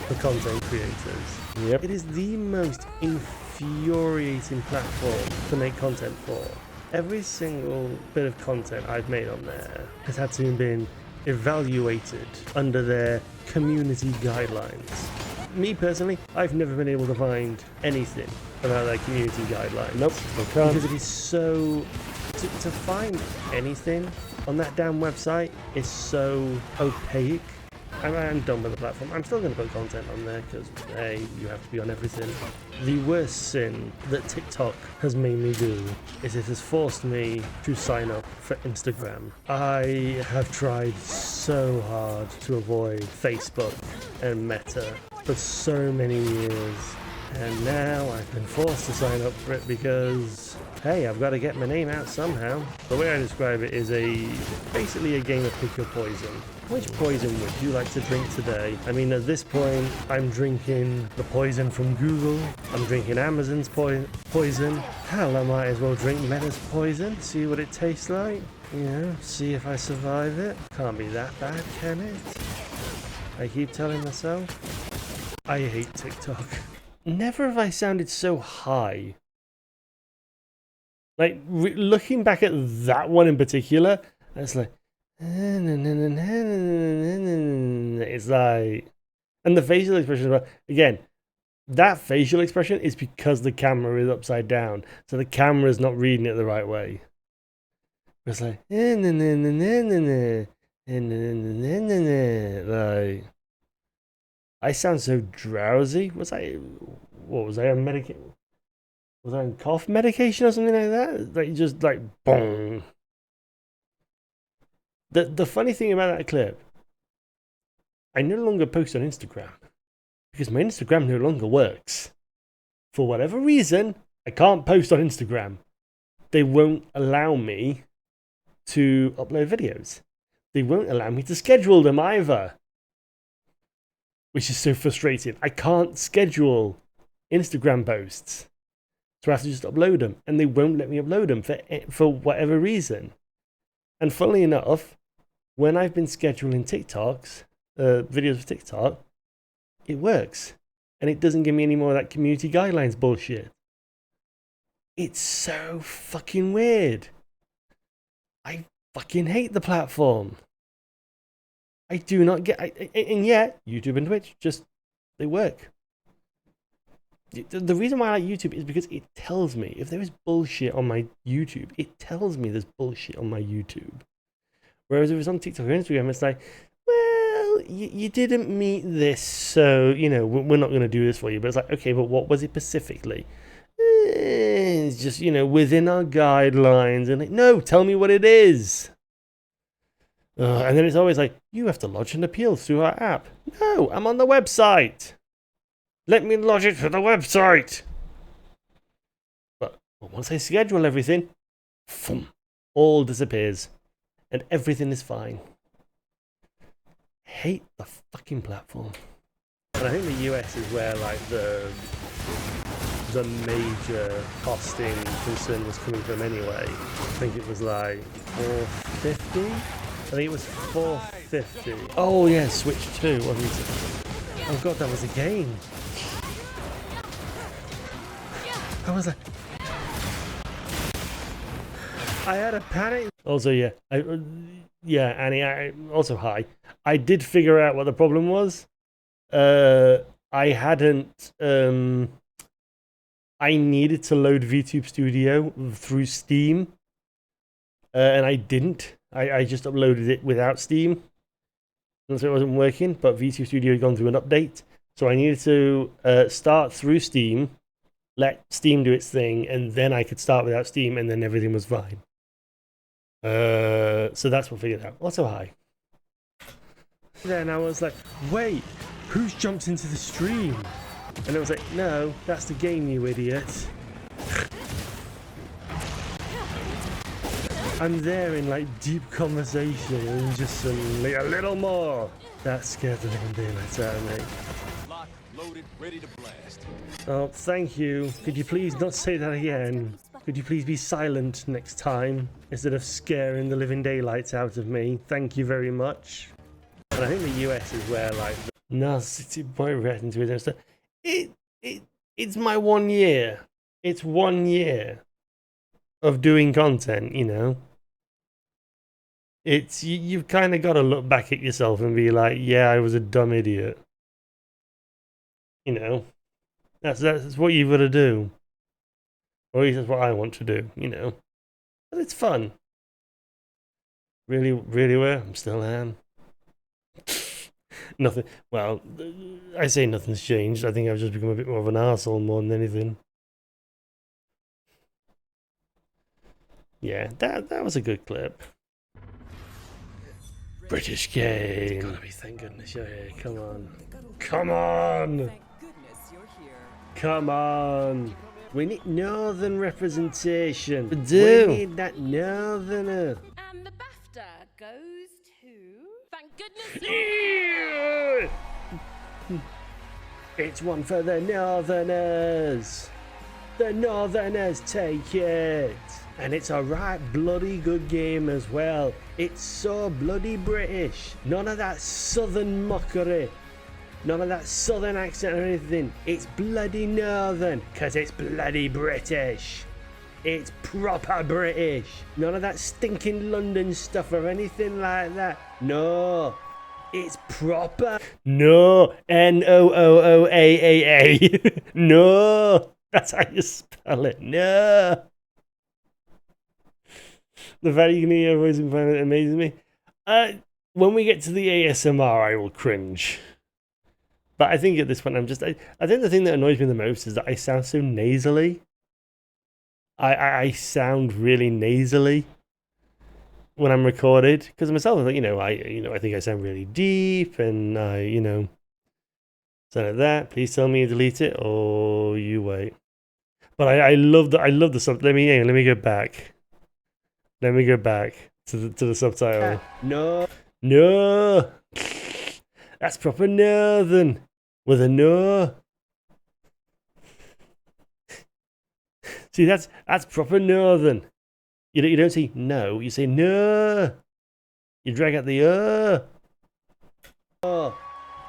for content creators. Yep. It is the most infuriating platform to make content for. Every single bit of content I've made on there has had to be evaluated under their community guidelines. Me personally, I've never been able to find anything about their community guidelines. Nope, I can't. Because it is so... To find anything on that damn website is so opaque. I'm done with the platform. I'm still going to put content on there because, hey, you have to be on everything. The worst sin that TikTok has made me do is it has forced me to sign up for Instagram. I have tried so hard to avoid Facebook and Meta for so many years. And now I've been forced to sign up for it because, hey, I've got to get my name out somehow. The way I describe it is basically a game of pick your poison. Which poison would you like to drink today? I mean, at this point, I'm drinking the poison from Google. I'm drinking Amazon's poison. Hell, I might as well drink Meta's poison. See what it tastes like. You know, see if I survive it. Can't be that bad, can it? I keep telling myself. I hate TikTok. Never have I sounded so high. Like, looking back at that one in particular, it's like... It's like... And the facial expression, again, that facial expression is because the camera is upside down. So the camera is not reading it the right way. It's like... Like... I sound so drowsy. What was I on medication? Was I on cough medication or something like that? Like just like boom. The funny thing about that clip, I no longer post on Instagram because my Instagram no longer works. For whatever reason, I can't post on Instagram. They won't allow me to upload videos. They won't allow me to schedule them either. Which is so frustrating. I can't schedule Instagram posts. So I have to just upload them. And they won't let me upload them for whatever reason. And funnily enough, when I've been scheduling TikToks, videos of TikTok, it works. And it doesn't give me any more of that community guidelines bullshit. It's so fucking weird. I fucking hate the platform. I do not get... and yet, YouTube and Twitch, they work. The reason why I like YouTube is because it tells me, if there is bullshit on my YouTube, it tells me there's bullshit on my YouTube. Whereas if it's on TikTok or Instagram, it's like, well, well, you didn't meet this, so, you know, we're not going to do this for you. But it's like, okay, but what was it specifically? It's just, you know, within our guidelines. And like, no, tell me what it is. And then it's always like, you have to lodge an appeal through our app. No, I'm on the website. Let me lodge it to the website. But once I schedule everything, all disappears. And everything is fine. Hate the fucking platform. And I think the US is where like the major costing concern was coming from anyway. I think it was like 450. I think it was 450. Oh yeah, Switch 2, wasn't it? Oh god, that was a game. I was like, I had a panic. Also, yeah, Annie. Also, hi. I did figure out what the problem was. I hadn't. I needed to load VTube Studio through Steam, and I didn't. I just uploaded it without Steam, and so it wasn't working. But VTube Studio had gone through an update, so I needed to start through Steam, let Steam do its thing, and then I could start without Steam, and then everything was fine. So that's what I figured out. Also, hi. Then I was like, wait, who's jumped into the stream? And it was like, no, that's the game, you idiot. I'm there in like deep conversation and just suddenly a little more. That scared the living daylights out of me. Locked, loaded, ready to blast. Oh, thank you. Could you please not say that again? Could you please be silent next time instead of scaring the living daylights out of me? Thank you very much. And I think the US is where like the narcissistic boy reacting to it and stuff. It's my 1 year. It's 1 year of doing content, you know. It's you've kind of got to look back at yourself and be like, yeah, I was a dumb idiot. You know, that's what you've got to do. Or at least that's what I want to do, you know. But it's fun. Really, really where I'm still am. Nothing. Well, I say nothing's changed. I think I've just become a bit more of an arsehole more than anything. Yeah, that was a good clip. British game. Gotta be, thank goodness you're here. Come on. Come on! Thank goodness you're here. Come on! We need northern representation. We do. We need that northerner. And the BAFTA goes to... Thank goodness you're here. It's one for the northerners. The northerners take it. And it's a right bloody good game as well. It's so bloody British. None of that southern mockery. None of that southern accent or anything. It's bloody northern, because it's bloody British. It's proper British. None of that stinking London stuff or anything like that. No. It's proper. No. Nooooaa. No. That's how you spell it. No. The fact you can hear your voice and find it amazes me. When we get to the ASMR, I will cringe. But I think at this point, I think the thing that annoys me the most is that I sound so nasally. I sound really nasally when I'm recorded, because myself, I think I sound really deep, and so like that. Please tell me to delete it, or you wait. But I love the sub. Let me go back. Let me go back to the subtitle. No. That's proper northern with a no. See, that's proper northern. You don't say no, you say no. You drag out the Oh,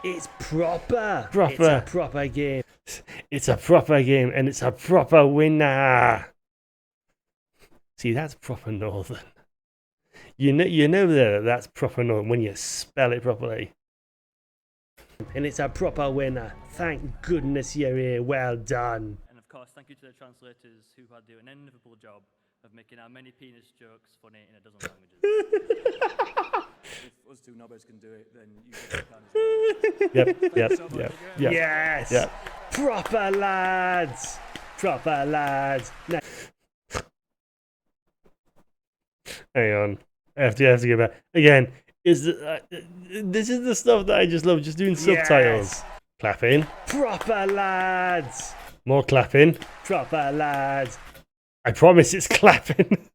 it's proper. It's a proper game. It's a proper game, and it's a proper winner. See, that's proper northern. You know that's proper northern when you spell it properly. And it's a proper winner. Thank goodness you're here. Well done. And of course, thank you to the translators who had the inevitable job of making our many penis jokes funny in a dozen languages. If us two knobbers can do it, then you can as well. Yep. Yes. Yep. Proper lads. Proper lads. No. Hang on. I have to go back again. This is the stuff that I just love. Just doing subtitles. Yes. Clapping. Proper lads. More clapping. Proper lads. I promise it's clapping.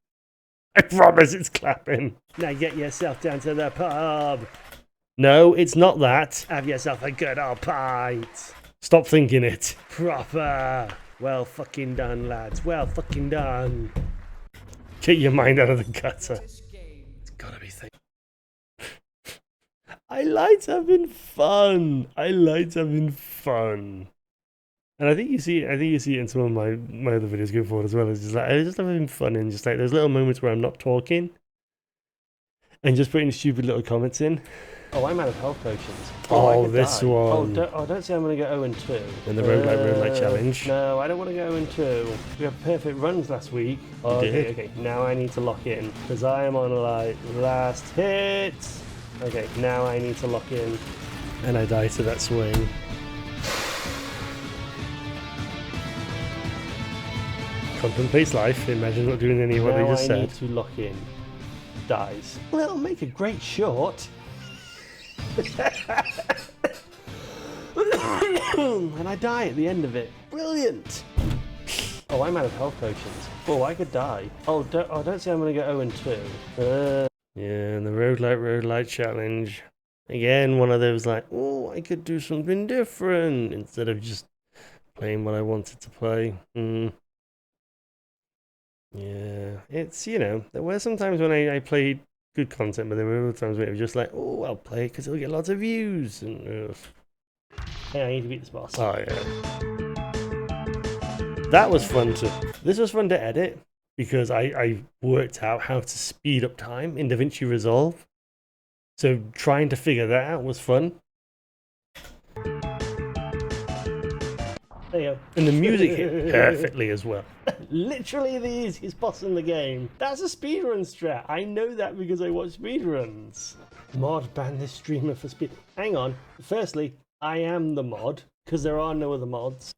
I promise it's clapping. Now get yourself down to the pub. No, it's not that. Have yourself a good old pint. Stop thinking it. Proper. Well fucking done, lads. Well fucking done. Get your mind out of the gutter. It's gotta be thing. I liked having fun. And I think you see it in some of my other videos going forward as well. It's just like I just love having fun and just like there's little moments where I'm not talking and just putting stupid little comments in. Oh, I'm out of health potions. Oh, I could this die. one. Don't say I'm going to go 0-2. In the roguelike challenge. No, I don't want to go 0-2. We had perfect runs last week. Okay, now I need to lock in. Because I am on like last hit. Okay, now I need to lock in. And I die to that swing. Contemplates life. Imagine not doing any of what they just Now I said. need to lock in. Dies. Well, it'll make a great short. And I die at the end of it. Brilliant. Oh, I'm out of health potions. Oh, I could die. Oh, don't say I'm going to go 0-2. Yeah, and the roguelike challenge. Again, one of those like, oh, I could do something different instead of just playing what I wanted to play. Yeah, it's, there were some times when I played good content, but there were other times when it was just like, oh, I'll play it because it'll get lots of views. And Hey, I need to beat this boss. oh, yeah. That was fun this was fun to edit because I worked out how to speed up time in DaVinci Resolve. So trying to figure that out was fun. There you go. And the music hit perfectly as well. Literally the easiest boss in the game. That's a speedrun strat. I know that because I watch speedruns. Mod ban this streamer for speed. Hang on. Firstly, I am the mod because there are no other mods.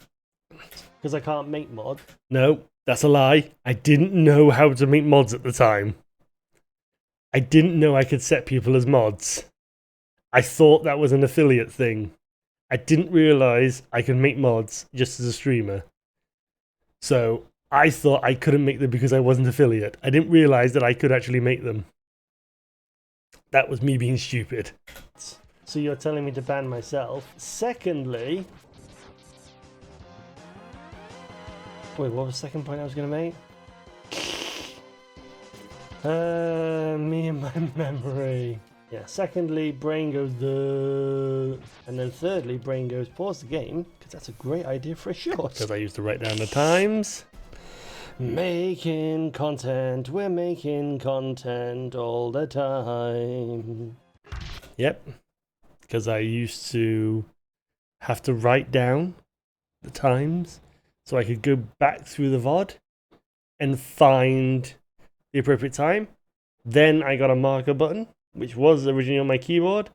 Because I can't make mod. No, that's a lie. I didn't know how to make mods at the time. I didn't know I could set people as mods. I thought that was an affiliate thing. I didn't realize I could make mods just as a streamer. So I thought I couldn't make them because I wasn't affiliate. I didn't realize that I could actually make them. That was me being stupid. So you're telling me to ban myself. Secondly... Wait, what was the second point I was going to make? Me and my memory. Yeah, secondly, brain goes the... And then thirdly, brain goes pause the game, because that's a great idea for a short. Because I used to write down the times. Making content, we're making content all the time. Yep. Because I used to have to write down the times so I could go back through the VOD and find the appropriate time. Then I got a marker button, which was originally on my keyboard,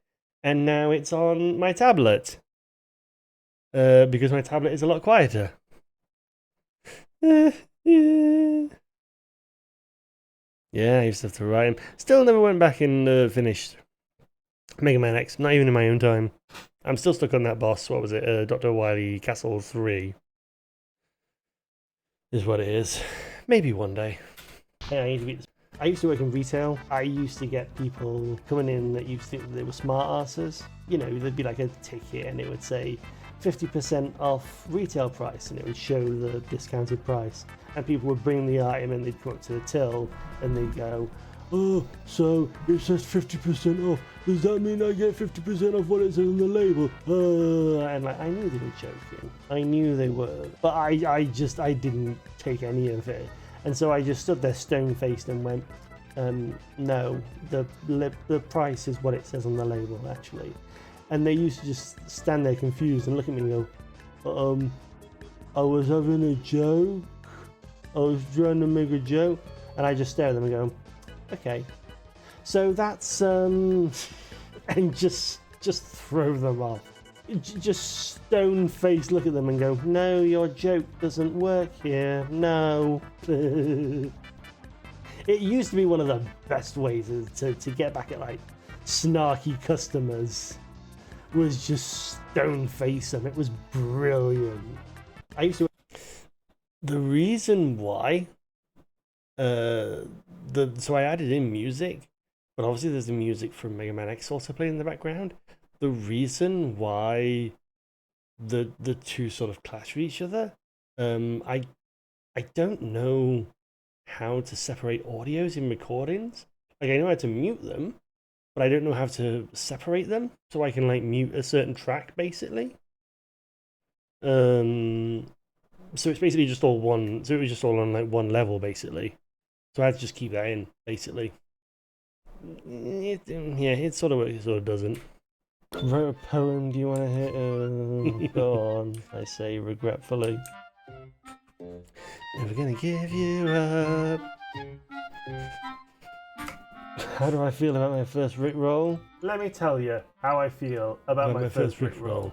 and now it's on my tablet. Because my tablet is a lot quieter. Yeah, I used to have to write them. Still never went back and finished Mega Man X, not even in my own time. I'm still stuck on that boss. What was it? Dr. Wily Castle 3 is what it is. Maybe one day. Yeah, I need to beat this. I used to work in retail. I used to get people coming in that used to think that they were smart asses. There'd be like a ticket and it would say 50% off retail price and it would show the discounted price. And people would bring the item and they'd come up to the till and they'd go, oh, so it says 50% off. Does that mean I get 50% off what it says on the label? And I knew they were joking. I knew they were. But I didn't take any of it. And so I just stood there stone-faced and went, no, the price is what it says on the label, actually. And they used to just stand there confused and look at me and go, I was having a joke. I was trying to make a joke. And I just stare at them and go, okay. So that's and just throw them off. Just stone face look at them and go, no, your joke doesn't work here. No. It used to be one of the best ways to get back at like snarky customers, was just stone face them. It was brilliant. I used to. The reason why, so I added in music, but obviously there's the music from Mega Man X also playing in the background. The reason why the two sort of clash with each other, I don't know how to separate audios in recordings. Like I know how to mute them, but I don't know how to separate them so I can like mute a certain track basically. So it's basically just all one. So it was just all on like one level basically. So I had to just keep that in basically. It sort of works, it sort of doesn't. Wrote a poem, do you want to hear? Go on, I say regretfully. Never gonna give you up. How do I feel about my first Rickroll? Let me tell you how I feel about my first Rickroll.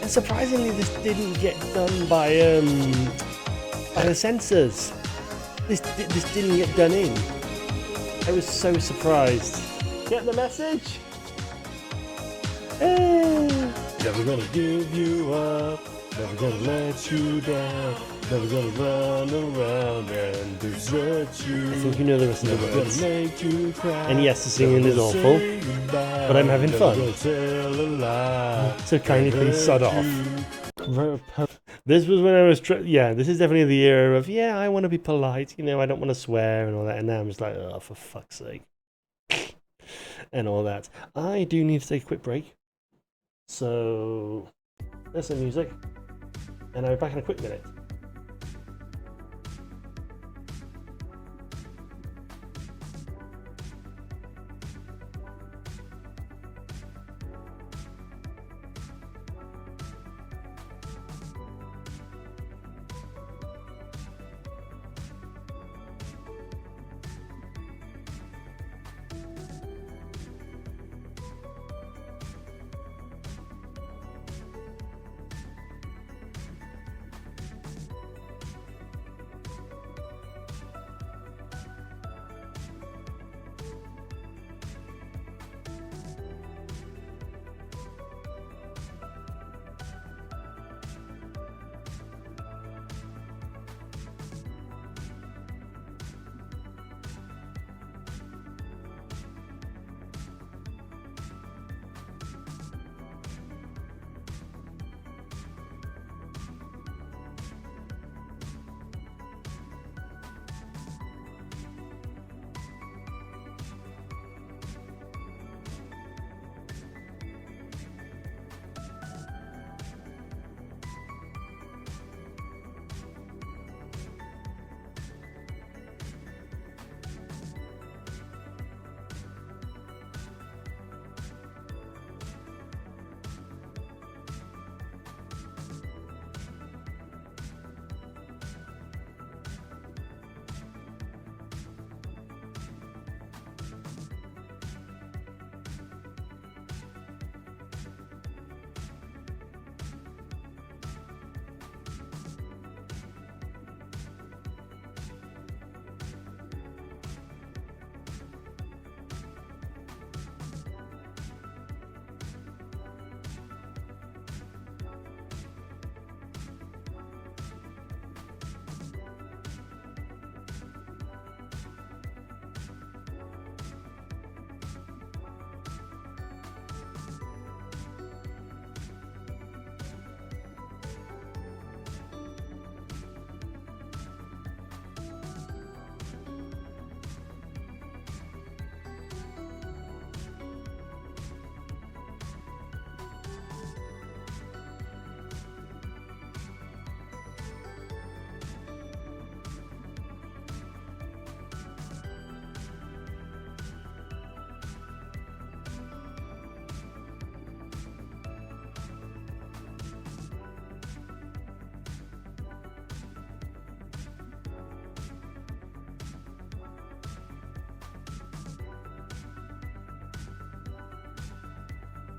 And surprisingly, this didn't get done by the censors. This didn't get done in. I was so surprised. Get the message? Hey! Never gonna give you up. Never gonna let you down. Never gonna run around and desert you. I think you know the rest of the words. Make you cry. And yes, the singing is awful, but I'm having fun. So kindly please sod off. This was when I was this is definitely the era of I want to be polite, you know, I don't want to swear and all that, and now I'm just like, oh, for fuck's sake. And all that. I do need to take a quick break. So there's some music. And I'll be back in a quick minute.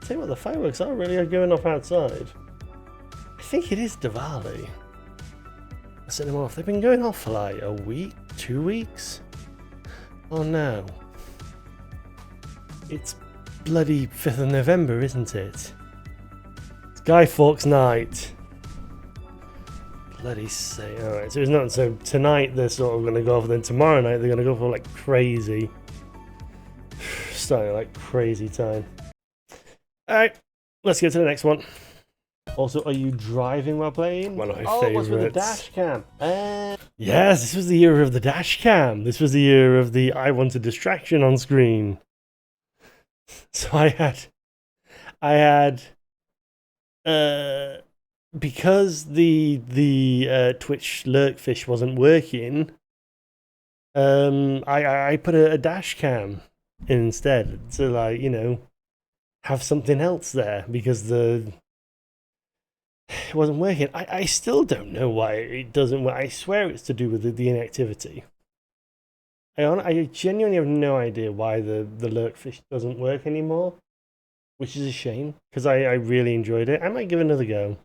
tell you what, the fireworks are really going off outside. I think it is Diwali. I set them off. They've been going off for like a week, 2 weeks. Oh no. It's bloody 5th of November, isn't it? It's Guy Fawkes night. Bloody say. Alright, so it's not. So tonight they're sort of going to go off, then tomorrow night they're going to go for like crazy. Starting like crazy time. Alright, let's get to the next one. Also, are you driving while playing? One of my favorites. What's with the dash cam? Yes, this was the year of the dash cam. This was the year of the I want a distraction on screen. So I had, because the Twitch lurkfish wasn't working, I put a dash cam in instead to, like, you know, have something else there because it wasn't working. I still don't know why it doesn't work. I swear it's to do with the inactivity. I genuinely have no idea why the lurkfish doesn't work anymore, which is a shame because I really enjoyed it. I might give it another go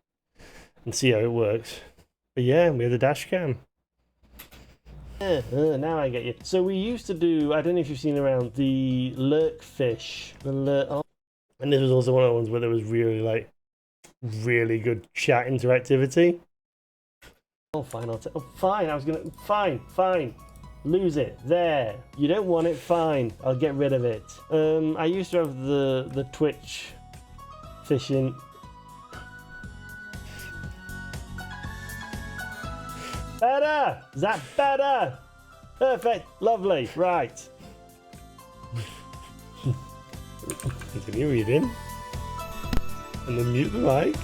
and see how it works. But yeah, we have the dash cam. Now I get you. So we used to do, I don't know if you've seen around, the lurkfish. And this was also one of the ones where there was really good chat interactivity. Oh, fine, fine, fine. Lose it. There. You don't want it, fine. I'll get rid of it. I used to have the Twitch fishing. Better! Is that better? Perfect. Lovely. Right. Continue reading. And then mute the mic.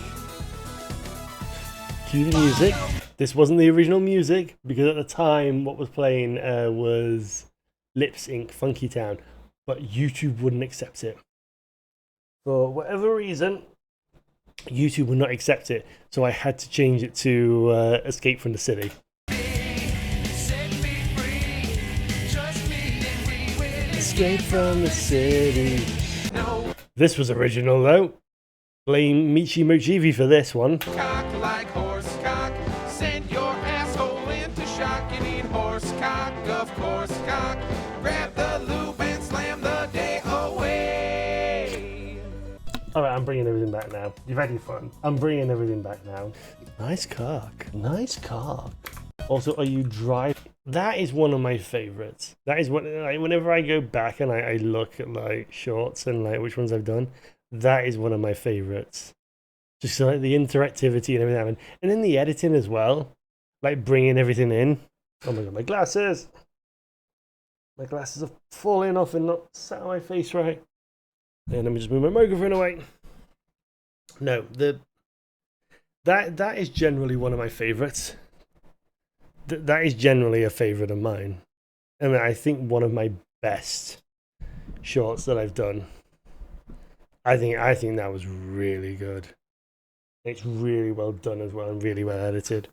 Cue the music. This wasn't the original music because at the time what was playing was Lip Sync Funky Town, but YouTube wouldn't accept it. For whatever reason, YouTube would not accept it, so I had to change it to Escape from the City. Escape from the City. This was original though. Blame Michi Mochivi for this one. Cock like horse cock. Send your asshole into shock. You need horse cock, of course cock. Grab the lube and slam the day away. Alright, I'm bringing everything back now. You've had your fun. I'm bringing everything back now. Nice cock. Nice cock. Also, are you driving? That is one of my favorites. That is what, like, whenever I go back and I look at like shorts and like which ones I've done, that is one of my favorites. Just like the interactivity and everything, and then the editing as well, like bringing everything in. Oh my god, my glasses! My glasses are falling off and not sat on my face right. And let me just move my microphone away. No, that is generally one of my favorites. That is generally a favorite of mine. I mean, I think one of my best shorts that I've done. I think that was really good. It's really well done as well and really well edited.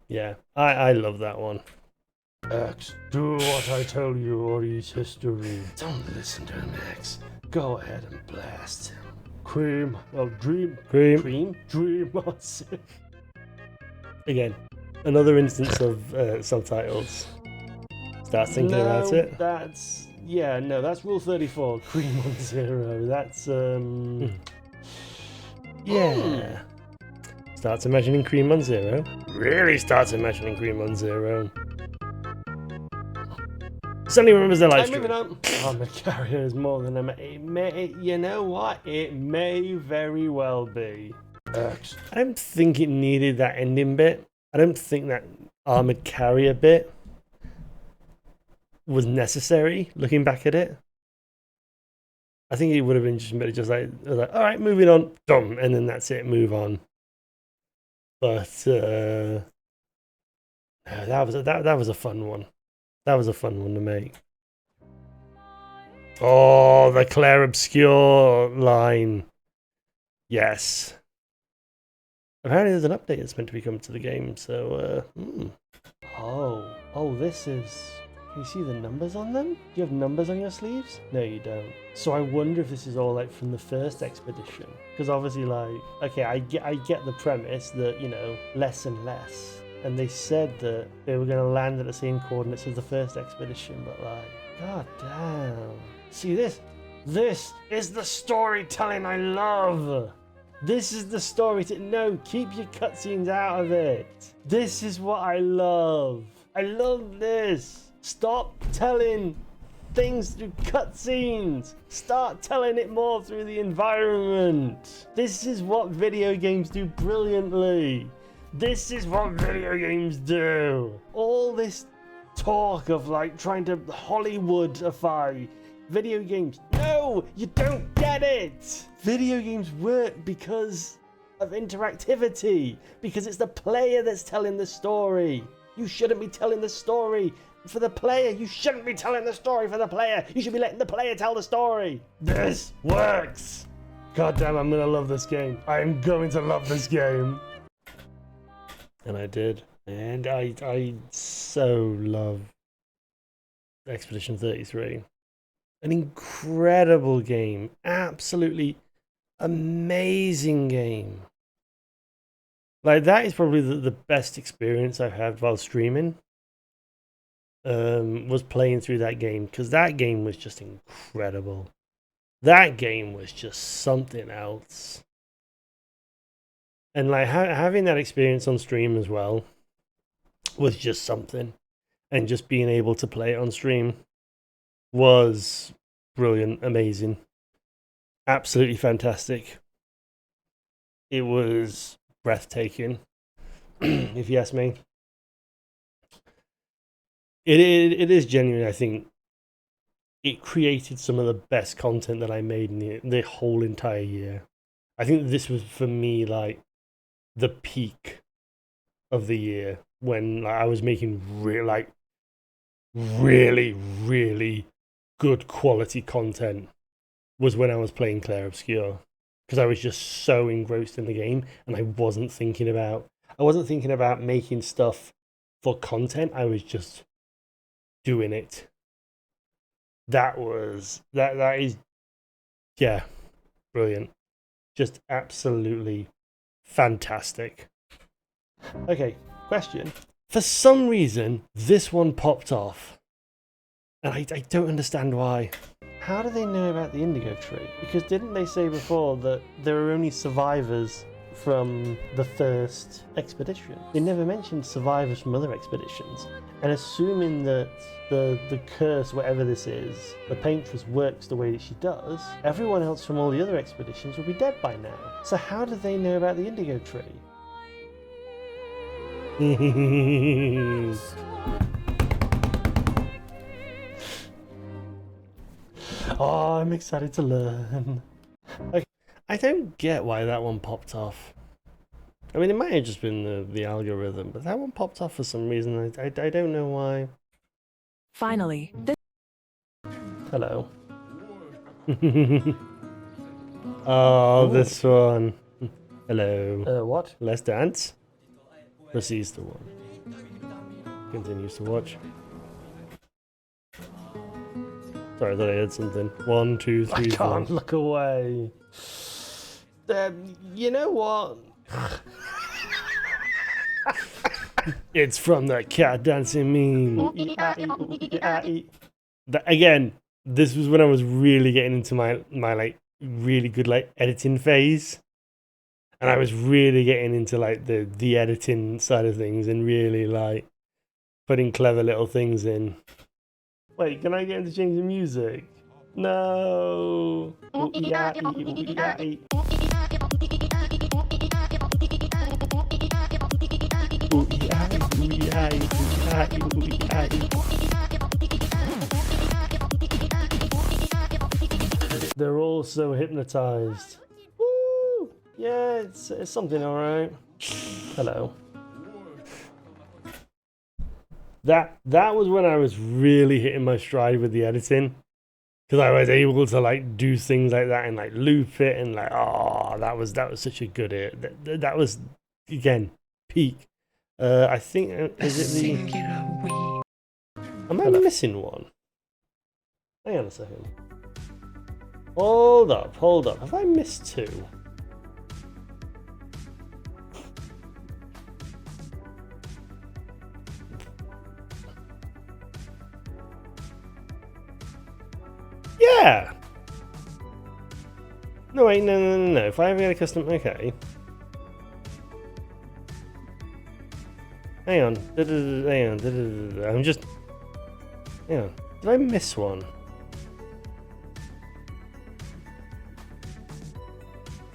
Yeah, I love that one. X, do what I tell you or eat history. Don't listen to him, X. Go ahead and blast him. Cream. Oh, dream. Cream. Dream. Again, another instance of subtitles. Start thinking about it. That's rule 34. Cream on zero. That's yeah. Starts imagining cream on zero. Really starts imagining cream on zero. Suddenly remembers their live stream. Moving on. Armored carrier is more than you know what? It may very well be. I don't think it needed that ending bit. I don't think that armored carrier bit was necessary, looking back at it. I think it would have been just like all right, moving on, done, and then that's it, move on. But that was a fun one. That was a fun one to make. Oh, the Claire Obscure line. Yes. Apparently there's an update that's meant to be coming to the game, so Oh, this is You see the numbers on them? Do you have numbers on your sleeves? No, you don't. So I wonder if this is all like from the first expedition. Because obviously, like, okay, I get the premise that, you know, less and less. And they said that they were going to land at the same coordinates as the first expedition, but like, god damn. See this? This is the storytelling I love. This is the story. No, keep your cutscenes out of it. This is what I love. I love this. Stop telling things through cutscenes. Start telling it more through the environment. This is what video games do brilliantly. This is what video games do. All this talk of like trying to Hollywoodify video games. No, you don't get it. Video games work because of interactivity, because it's the player that's telling the story. You shouldn't be telling the story for the player. You shouldn't be telling the story for the player. You should be letting the player tell the story. This works. God damn, I'm gonna love this game. I am going to love this game. And I did. And I so love Expedition 33. An incredible game. Absolutely amazing game. Like, that is probably the best experience I've had while streaming. Was playing through that game, because that game was just incredible. That game was just something else. And like having that experience on stream as well was just something. And just being able to play it on stream was brilliant, amazing, absolutely fantastic. It was breathtaking, if you ask me. It is genuine. I think it created some of the best content that I made in the whole entire year. I think this was, for me, like the peak of the year when like, I was making really good quality content. Was when I was playing Clair Obscur, because I was just so engrossed in the game, and I wasn't thinking about making stuff for content. I was just doing it. That is, yeah, brilliant. Just absolutely fantastic. Okay, question. For some reason, this one popped off, and I don't understand why. How do they know about the indigo tree? Because didn't they say before that there were only survivors from the first expedition? They never mentioned survivors from other expeditions. And assuming that the curse, whatever this is, the paintress works the way that she does, everyone else from all the other expeditions will be dead by now. So how do they know about the indigo tree? Oh, I'm excited to learn. Okay. I don't get why that one popped off. I mean, it might have just been the algorithm, but that one popped off for some reason. I don't know why. Finally, this. Hello. Oh, this one. Hello. What? Let's dance. Proceeds to one. Continues to watch. Sorry, I thought I heard something. 1, 2, 3, 4. I can't look away. You know what? It's from that cat dancing meme. Again, this was when I was really getting into my like really good like editing phase, and I was really getting into like the editing side of things and really like putting clever little things in. Wait, can I get him to change the music? No. They're all so hypnotized. Woo! Yeah, it's something, all right. Hello. That was when I was really hitting my stride with the editing, because I was able to like do things like that and like loop it and like, oh, that was such a good hit. That was, again, peak. I think is it the Am I missing one? Hang on a second. Hold up, hold up. Have I missed two? Yeah! No, wait, no. If I ever get a custom... Okay. Hang on. Hang on. I'm just... Hang on. Did I miss one?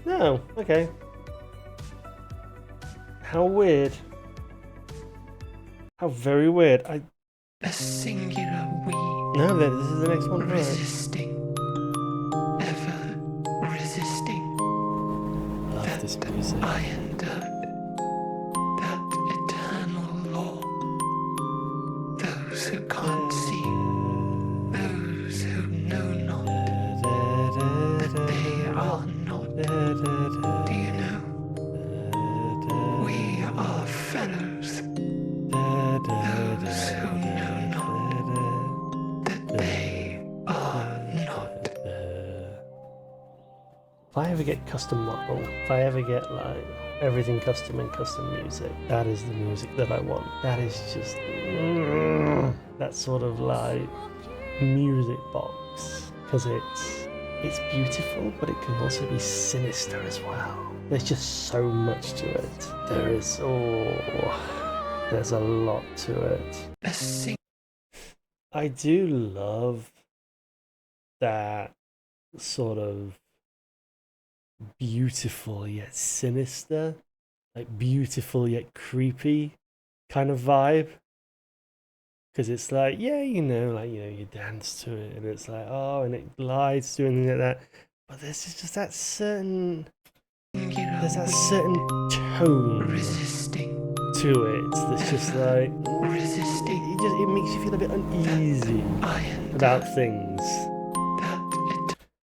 No. Okay. How weird. How very weird. A singular we. No, this is the next one. Right. Resisting. Ever resisting. Love this music. Ironed out. That eternal law. Those who can't see. Those who know not. That they are not. Do you know? We are fellows. Those who know not. That they are not. If I ever get custom model, if I ever get like everything custom and custom music, that is the music that I want. That is just that sort of like music box, because it's beautiful, but it can also be sinister as well. There's just so much to it. There's a lot to it. I do love that sort of beautiful yet sinister, like beautiful yet creepy kind of vibe. Because it's like, yeah, you dance to it and it's like, oh, and it glides to anything like that. But there's just that certain, there's that certain tone to it that's just like, it makes you feel a bit uneasy about things.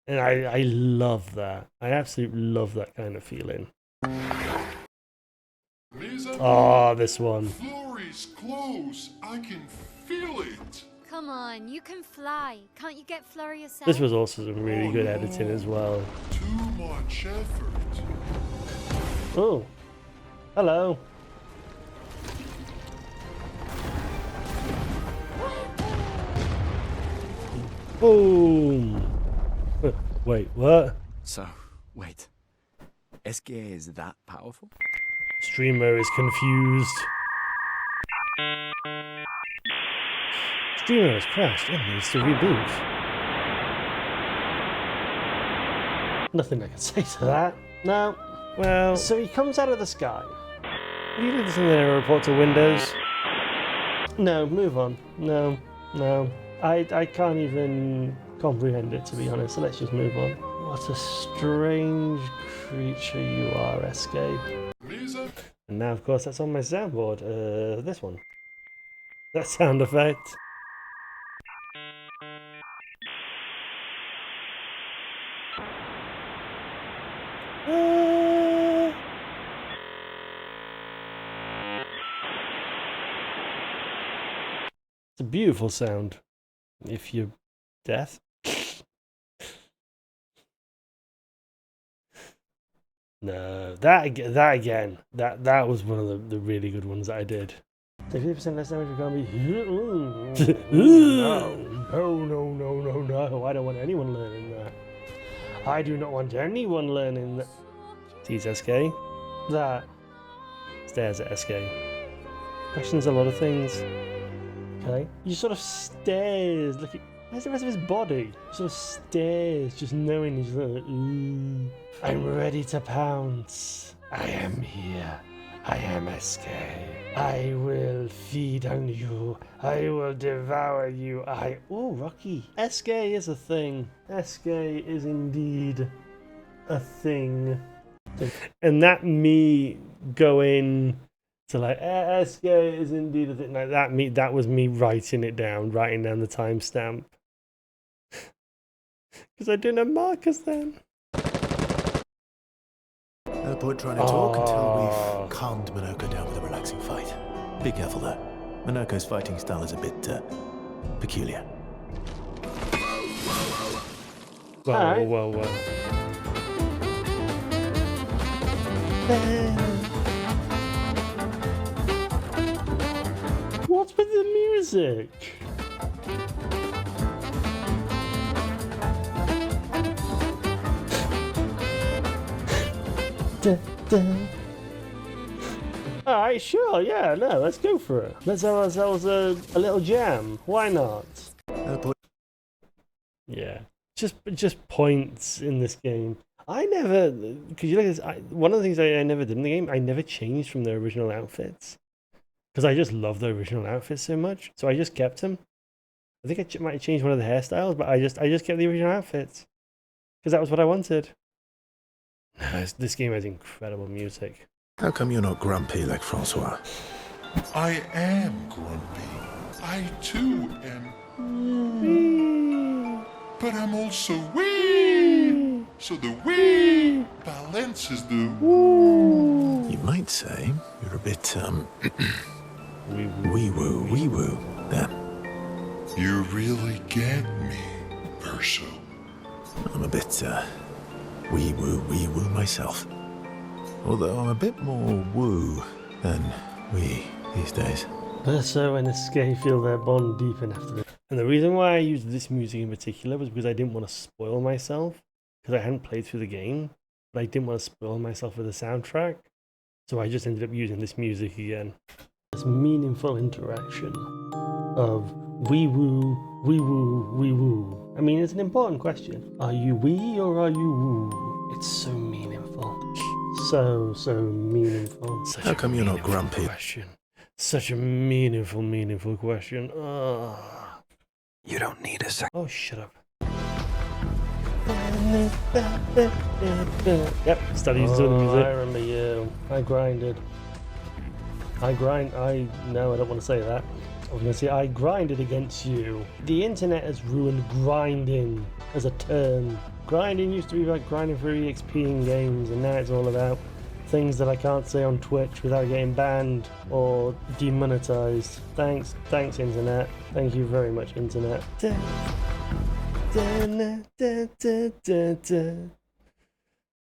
And I love that. I absolutely love that kind of feeling. Oh, this one. Flurry's close. I can feel it. Come on, you can fly. Can't you get Flurry yourself? This was also some really good editing as well. Too much effort. Oh, hello. Boom. Wait, what? So, wait. SK is that powerful? Streamer is confused. Streamer has crashed and needs to reboot. Nothing I can say to that. No. Well, so he comes out of the sky. Have you done something in a report to Windows? No, move on. No. I can't even comprehend it, to be honest, so let's just move on. What a strange creature you are, SK. And now, of course, that's on my soundboard. This one. That sound effect. It's a beautiful sound. If you're deaf. No, that again. That was one of the really good ones that I did. 50% less damage for be. No. I don't want anyone learning that. I do not want anyone learning that. Sees SK. That. Stares at SK. Questions a lot of things. Okay. You sort of stares. Look at. Where's the rest of his body? He sort of stares, just knowing he's like, ooh. I'm ready to pounce. I am here. I am SK. I will feed on you. I will devour you. Ooh, Rocky. SK is a thing. SK is indeed a thing. And that me going to like, SK is indeed a thing. Like that was me writing down the timestamp. Because I didn't have markers then. No point trying to talk until we've calmed Minoko down with a relaxing fight. Be careful though. Minoko's fighting style is a bit peculiar. Whoa, Alright. whoa, whoa. What's with the music? Alright, sure, yeah, no, let's go for it. Let's have ourselves a little jam. Why not? Yeah. Just points in this game. I never, because you look at this, one of the things I never did in the game, I never changed from the original outfits. Because I just love the original outfits so much. So I just kept them. I think I might have changed one of the hairstyles, but I just kept the original outfits. Because that was what I wanted. This game has incredible music. How come you're not grumpy like Francois? I am grumpy. I too am. But I'm also wee. So the wee balances the woo. You might say you're a bit, Wee wee-woo then. You really get me, Verso. I'm a bit, wee-woo myself. Although I'm a bit more woo than wee these days. Verso and Escape feel their bond deepen after this. And the reason why I used this music in particular was because I didn't want to spoil myself. Because I hadn't played through the game. But I didn't want to spoil myself with the soundtrack. So I just ended up using this music again. This meaningful interaction of wee woo, wee woo, wee woo. I mean, it's an important question. Are you wee or are you woo? It's so meaningful. So meaningful. Such How come a you're not meaningful grumpy? question. Such a meaningful question. You don't need a second. Oh, shut up. Yep, started using some of the I music. remember you. I grinded. No, I don't want to say that. I was going to say I grinded against you. The internet has ruined grinding as a term. Grinding used to be about grinding for EXP in games, and now it's all about things that I can't say on Twitch without getting banned or demonetized. Thanks internet. Thank you very much, internet.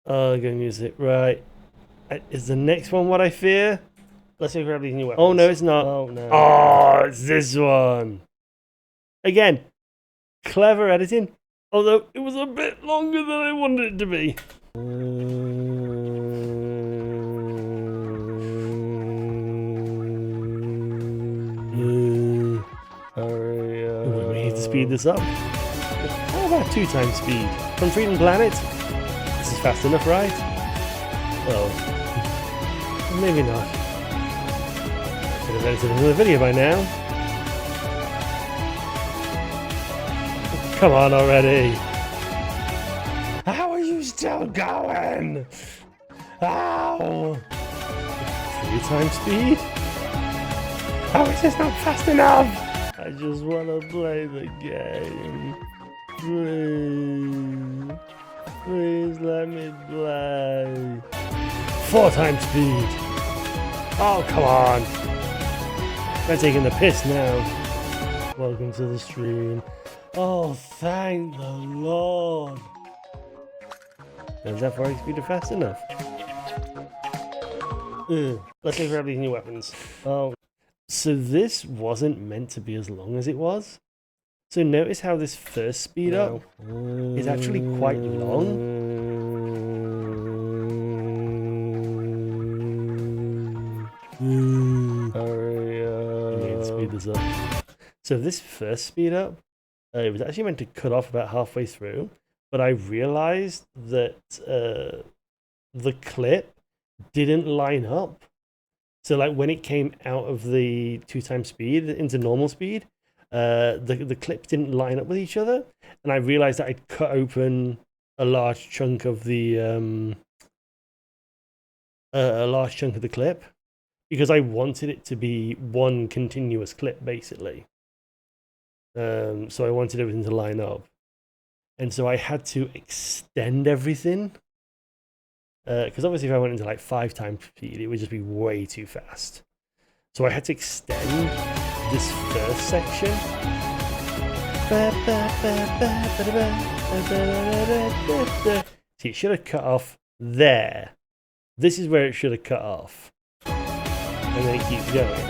Oh, good music. Right. Is the next one what I fear? Let's go grab these new weapons. Oh, no, it's not. Oh, no. Oh, it's this one. Again, clever editing. Although it was a bit longer than I wanted it to be. We need to speed this up. How about 2x speed? From Freedom Planet? This is fast enough, right? Well, maybe not. Could have edited another video by now. Come on already. How are you still going? Ow! 3x speed? How is this not fast enough? I just want to play the game. Please let me play. 4x speed. Oh, come on. They're taking the piss now. Welcome to the stream. Oh, thank the Lord. Is that 4x speed fast enough? Let's go grab these new weapons. Oh. So this wasn't meant to be as long as it was. So notice how this first speed up is actually quite long. Hurry up. Need to speed this up. So this first speed up, it was actually meant to cut off about halfway through, but I realized that the clip didn't line up. So like when it came out of the 2x speed into normal speed, the clips didn't line up with each other, and I realized that I'd cut open a large chunk of the clip because I wanted it to be one continuous clip basically. So I wanted everything to line up, and so I had to extend everything. Because obviously if I went into like 5x speed, it would just be way too fast. So I had to extend this first section See, it should have cut off there. This is where it should have cut off. And then it keeps going.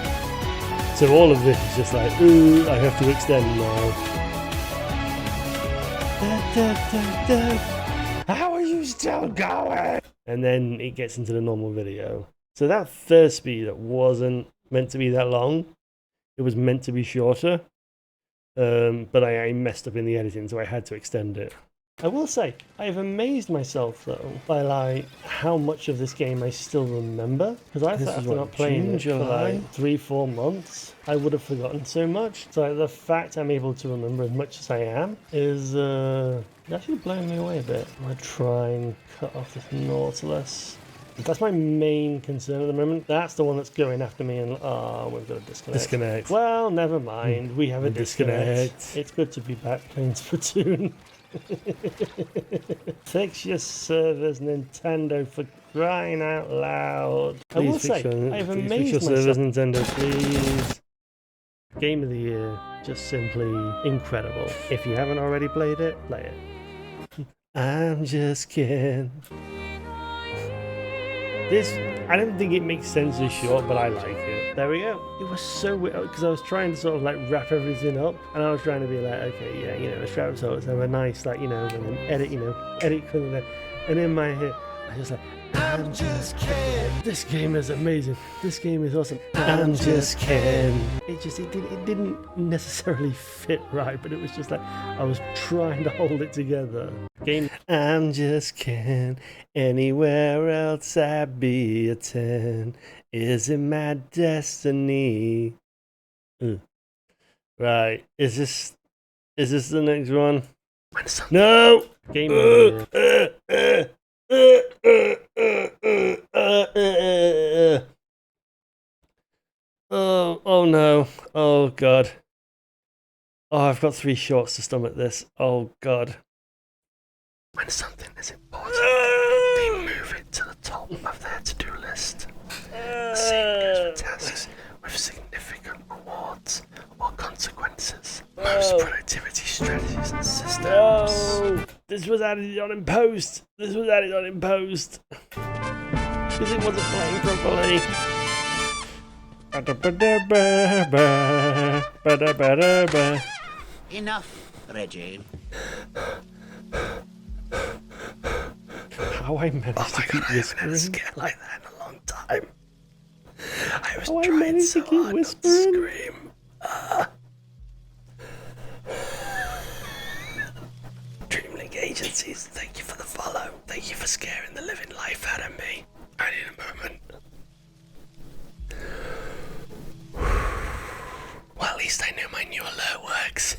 So all of this is just like, ooh, I have to extend now. How are you still going? And then it gets into the normal video. So that first speed wasn't meant to be that long. It was meant to be shorter. But I messed up in the editing, so I had to extend it. I will say, I have amazed myself though by like how much of this game I still remember. Because I thought after not playing it for like 3-4 months, I would have forgotten so much. So the fact I'm able to remember as much as I am is actually blowing me away a bit. I'm gonna try and cut off this Nautilus. That's my main concern at the moment. That's the one that's going after me, and we've got a disconnect. Well, never mind. We have a disconnect. It's good to be back playing Splatoon. Fix your servers, Nintendo, for crying out loud. I will say, I have amazed myself. Fix your servers, Nintendo, please. Game of the year, just simply incredible. If you haven't already played it, play it. I'm just kidding. This, I don't think it makes sense as short, but I like it. There we go. It was so weird, because I was trying to sort of like wrap everything up, and I was trying to be like, okay, yeah, you know, let's wrap it up, let's have a nice, like, you know, and then edit, you know, edit, and in my head, I was like, I'm just kidding. This game is amazing. This game is awesome. I'm just kidding. It didn't necessarily fit right, but it was just like I was trying to hold it together. Game. I'm just kidding. Anywhere else I'd be a 10. Isn't my destiny? Right. Is this the next one? No. Game of the year. Oh no. Oh god. Oh, I've got 3 shorts to stomach this. Oh god. When something is important, they move it to the top of their to-do list. The same goes for tasks with significant rewards or consequences. Most productivity strategies and systems. Oh, this was added on in post. Because it wasn't playing properly. Enough, Reggie. How I managed to keep whispering. I haven't had a scare like that in a long time. I was trying so hard not to scream. Dreamlink agencies, thank you for the follow. Thank you for scaring the living life out of me. I need a moment. Well, at least I know my new alert works.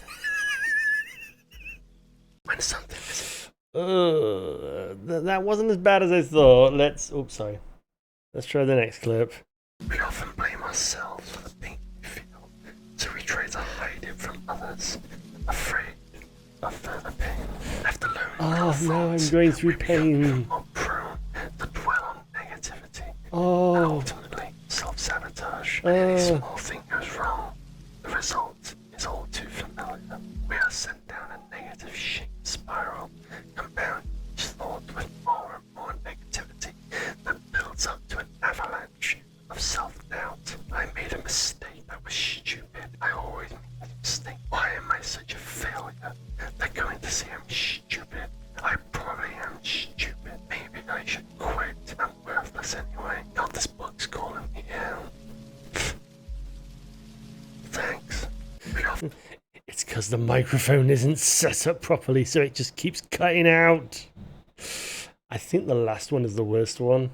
When something is... that wasn't as bad as I thought. Let's try the next clip. We often blame ourselves for the pain we feel, so we try to hide it from others, afraid of further pain. Left alone. Oh no, I'm going through pain. More prone to dwell on negativity. And ultimately self-sabotage. When any small thing goes wrong, the result is all too familiar. We are sent down a negative shaped spiral, compounding each thought with more and more negativity that builds up to an avalanche of self-doubt. I made a mistake that was stupid. I always make a mistake. Why am I such a failure? They're going to say I'm stupid. I probably am stupid. Maybe I should quit. I'm worthless anyway. God, this book's calling me out. Thanks. It's because the microphone isn't set up properly, so it just keeps cutting out. I think the last one is the worst one.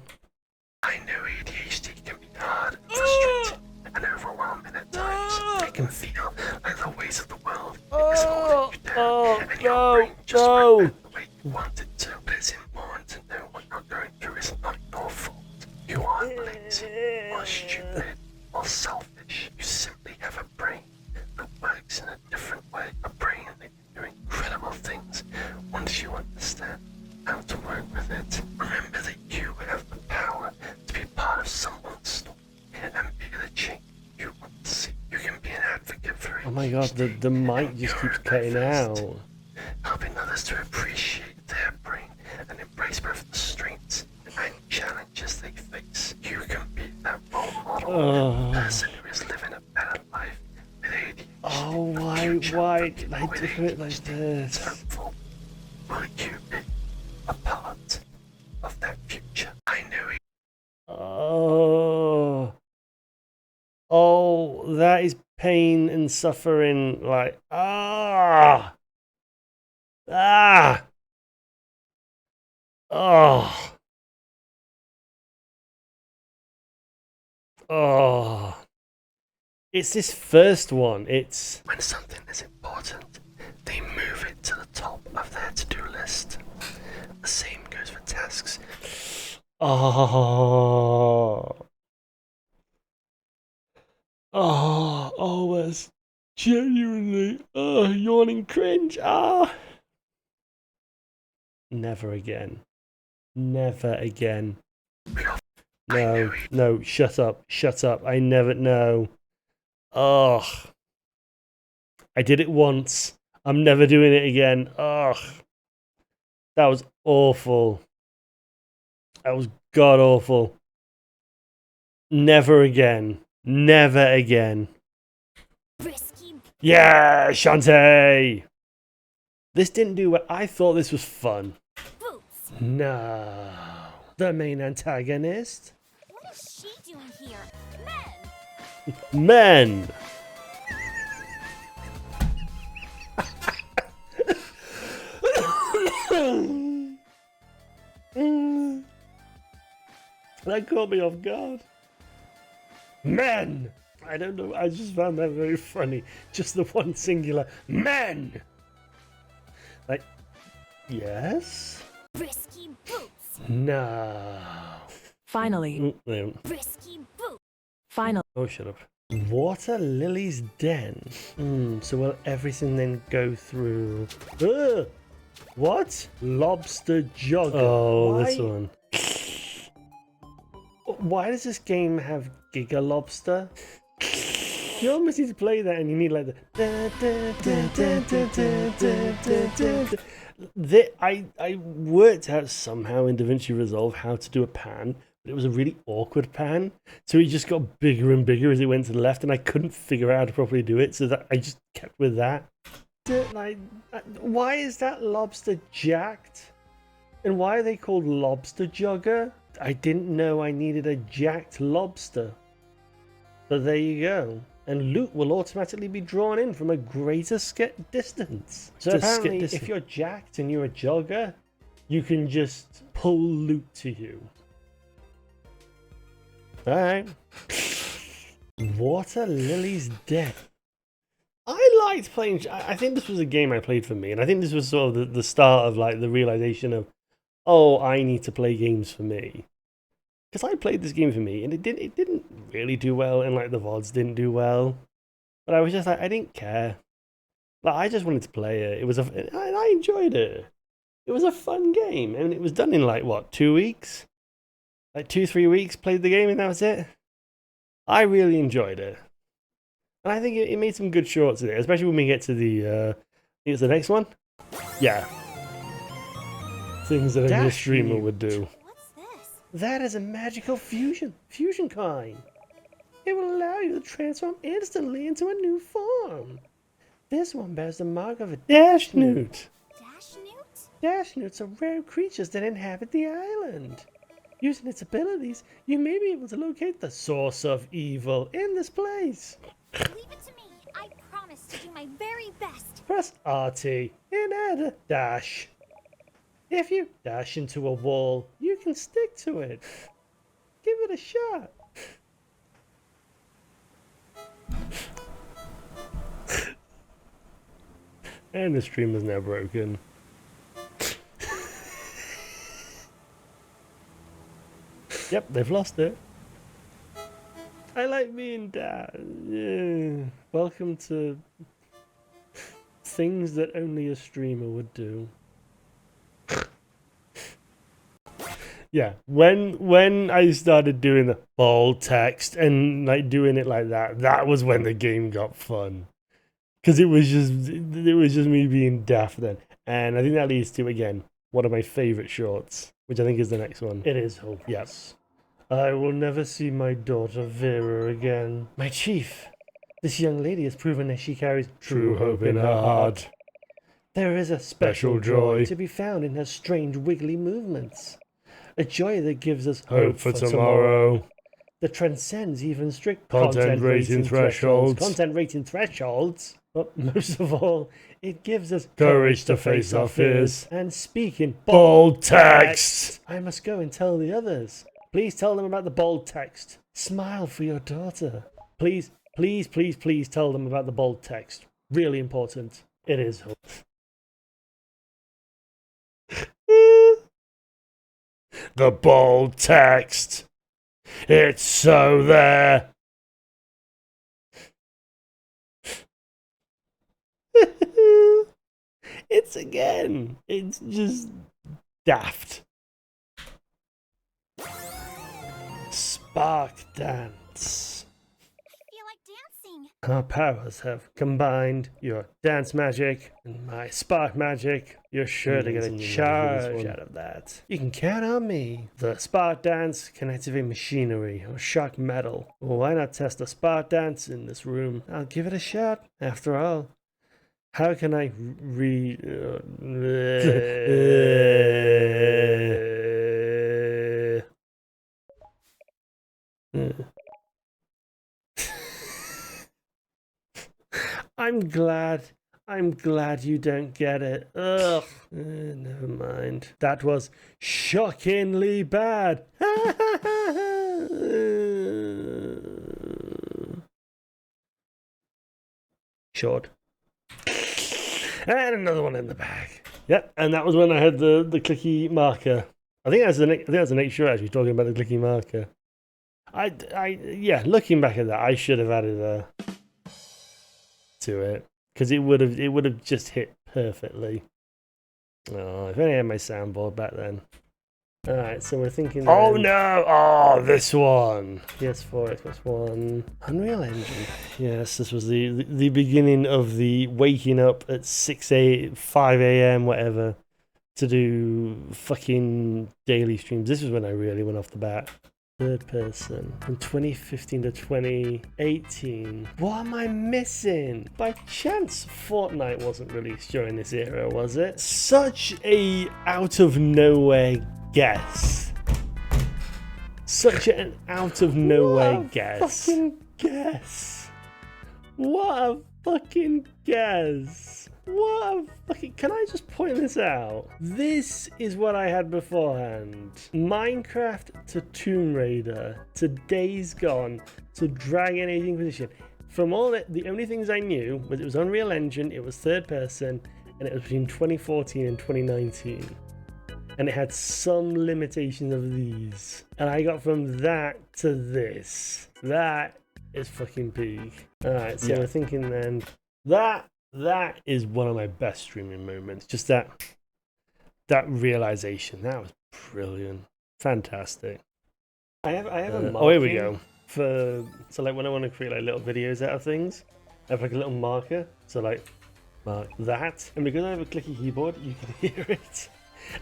I know ADHD can be hard, frustrating, and overwhelming at times. It can feel like the weight of the world is holding you down, and your brain just won't move the way you want it to. But it's important to know what you're going through is not your fault. You aren't lazy, or stupid, or selfish. You simply have a brain that works in a different way. A brain that can do incredible things once you understand how to work with it. Remember that you have the power to be part of someone's story and be the change you want to see. You can be an advocate for each my god, the mic just keeps cutting out. Helping others to appreciate their brain and embrace both the strengths and challenges they face. You can be that role model, person who is living a better life with ADHD. Oh, why did I do it like this? Hopeful. Will you be a part of that future? I know you. Oh, that is pain and suffering. Like, oh, it's this first one. It's when something is important, they move it to the top of their to-do list. The same goes for tasks. That's genuinely, yawning cringe. Never again. Never again. No, shut up. I never, no. I did it once. I'm never doing it again. That was awful. That was god awful. Never again. Never again. Yeah, Shantae! This didn't do what I thought. This was fun. No. The main antagonist? What is she doing here? Men! That caught me off guard. Men! I don't know, I just found that very funny. Just the one singular, men! Like, yes? Risky boots. No. Finally. Risky boots. Finally. Oh, shut up. Water Lily's Den. So will everything then go through... What? Lobster Jogger. Oh, this one. Why does this game have Giga Lobster? You almost need to play that and you need like the... I worked out somehow in DaVinci Resolve how to do a pan, but it was a really awkward pan. So it just got bigger and bigger as it went to the left and I couldn't figure out how to properly do it. So that I just kept with that. Like, why is that lobster jacked? And why are they called Lobster Jogger? I didn't know I needed a jacked lobster. But there you go. And loot will automatically be drawn in from a greater distance. So apparently, if you're jacked and you're a jogger, you can just pull loot to you. Alright. Water Lily's Den. I liked playing... I think this was a game I played for me. And I think this was sort of the start of like the realization of, oh, I need to play games for me. Because I played this game for me and it didn't really do well, and like the VODs didn't do well. But I was just like, I didn't care. Like, I just wanted to play it. I enjoyed it. It was a fun game, and it was done in like what, 2 weeks? Like 2-3 weeks, played the game and that was it. I really enjoyed it. And I think it made some good shorts in it, especially when we get to the I think it's the next one? Yeah. Things that only a streamer would do. That is a magical fusion coin. It will allow you to transform instantly into a new form. This one bears the mark of a dash newt. Dash newts are rare creatures that inhabit the island. Using its abilities, you may be able to locate the source of evil in this place. Leave it to me. I promise to do my very best. Press RT and add a dash. If you dash into a wall, you can stick to it. Give it a shot. And the stream is now broken. Yep, they've lost it. I like being dad. Yeah. Welcome to things that only a streamer would do. Yeah, when I started doing the bold text and like doing it like that, that was when the game got fun. Because it was just me being daft then. And I think that leads to, again, one of my favourite shorts, which I think is the next one. It is hopeless. Yes. I will never see my daughter Vera again. My chief, this young lady has proven that she carries true hope in her heart. There is a special joy to be found in her strange wiggly movements. A joy that gives us hope for tomorrow. That transcends even strict content rating thresholds. Content rating thresholds. But most of all, it gives us courage to face our fears. And speak in bold text. I must go and tell the others. Please tell them about the bold text. Smile for your daughter. Please, please, please, please tell them about the bold text. Really important. It is hope. The bold text. It's so there. It's just daft. Spark dance. I feel like dancing. Our powers have combined. Your dance magic and my spark magic. You're sure to get a charge out of that. You can count on me. The spark dance can activate machinery or shock metal. Well, why not test the spark dance in this room? I'll give it a shot. After all, how can I I'm glad you don't get it. Ugh. Never mind. That was shockingly bad. Short. And another one in the bag. Yep, and that was when I had the clicky marker. I think that's the next show actually talking about the clicky marker. Yeah, looking back at that, I should have added to it because it would have just hit perfectly. Oh, if only I had my soundboard back then. All right, so we're thinking. Oh no! Oh, this one. PS4, Xbox One, Unreal Engine. Yes, this was the beginning of the waking up at 5 a.m. whatever to do fucking daily streams. This was when I really went off the bat. Third person from 2015 to 2018. What am I missing? By chance, Fortnite wasn't released during this era, was it? Such a out of nowhere guess. Such an out of nowhere guess. Fucking guess. What a fucking guess. What a fucking... Can I just point this out? This is what I had beforehand. Minecraft to Tomb Raider to Days Gone to Dragon Age Inquisition. From all that, the only things I knew was it was Unreal Engine, it was third person, and it was between 2014 and 2019. And it had some limitations of these. And I got from that to this. That is fucking peak. Alright, so we're thinking then... That is one of my best streaming moments. Just that realization. That was brilliant. Fantastic. I have a marking. Oh, here we go. So like when I want to create like little videos out of things, I have like a little marker. So like mark that. And because I have a clicky keyboard, you can hear it.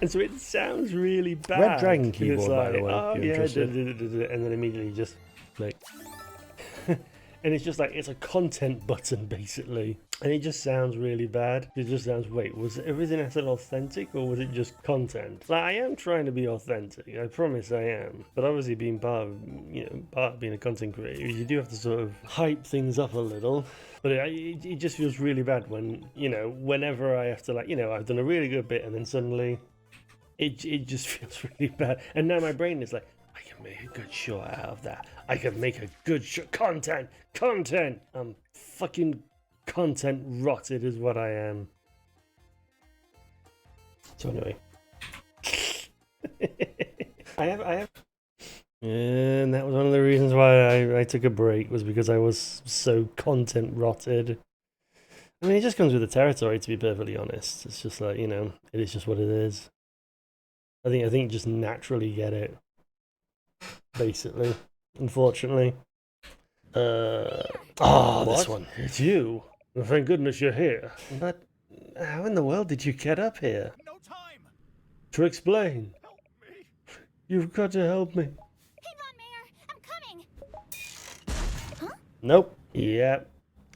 And so it sounds really bad. Red Dragon keyboard, by the way. Oh yeah, and then immediately just like and it's just like it's a content button basically. And it just sounds really bad. It just sounds, wait, was everything I said authentic or was it just content? Like, I am trying to be authentic. I promise I am. But obviously being part of being a content creator, you do have to sort of hype things up a little. But it just feels really bad when, whenever I have to I've done a really good bit and then suddenly it just feels really bad. And now my brain is like, I can make a good short out of that. I can make a good short content. I'm fucking content rotted is what I am. So anyway, I have, and that was one of the reasons why I took a break was because I was so content rotted. I mean, it just comes with the territory, to be perfectly honest. It's just like it is just what it is. I think you just naturally get it, basically. Unfortunately. This one. It's you. Well, thank goodness you're here. But how in the world did you get up here? No time! To explain. Help me! You've got to help me. Hang on, Mayor. I'm coming. Nope. Yep.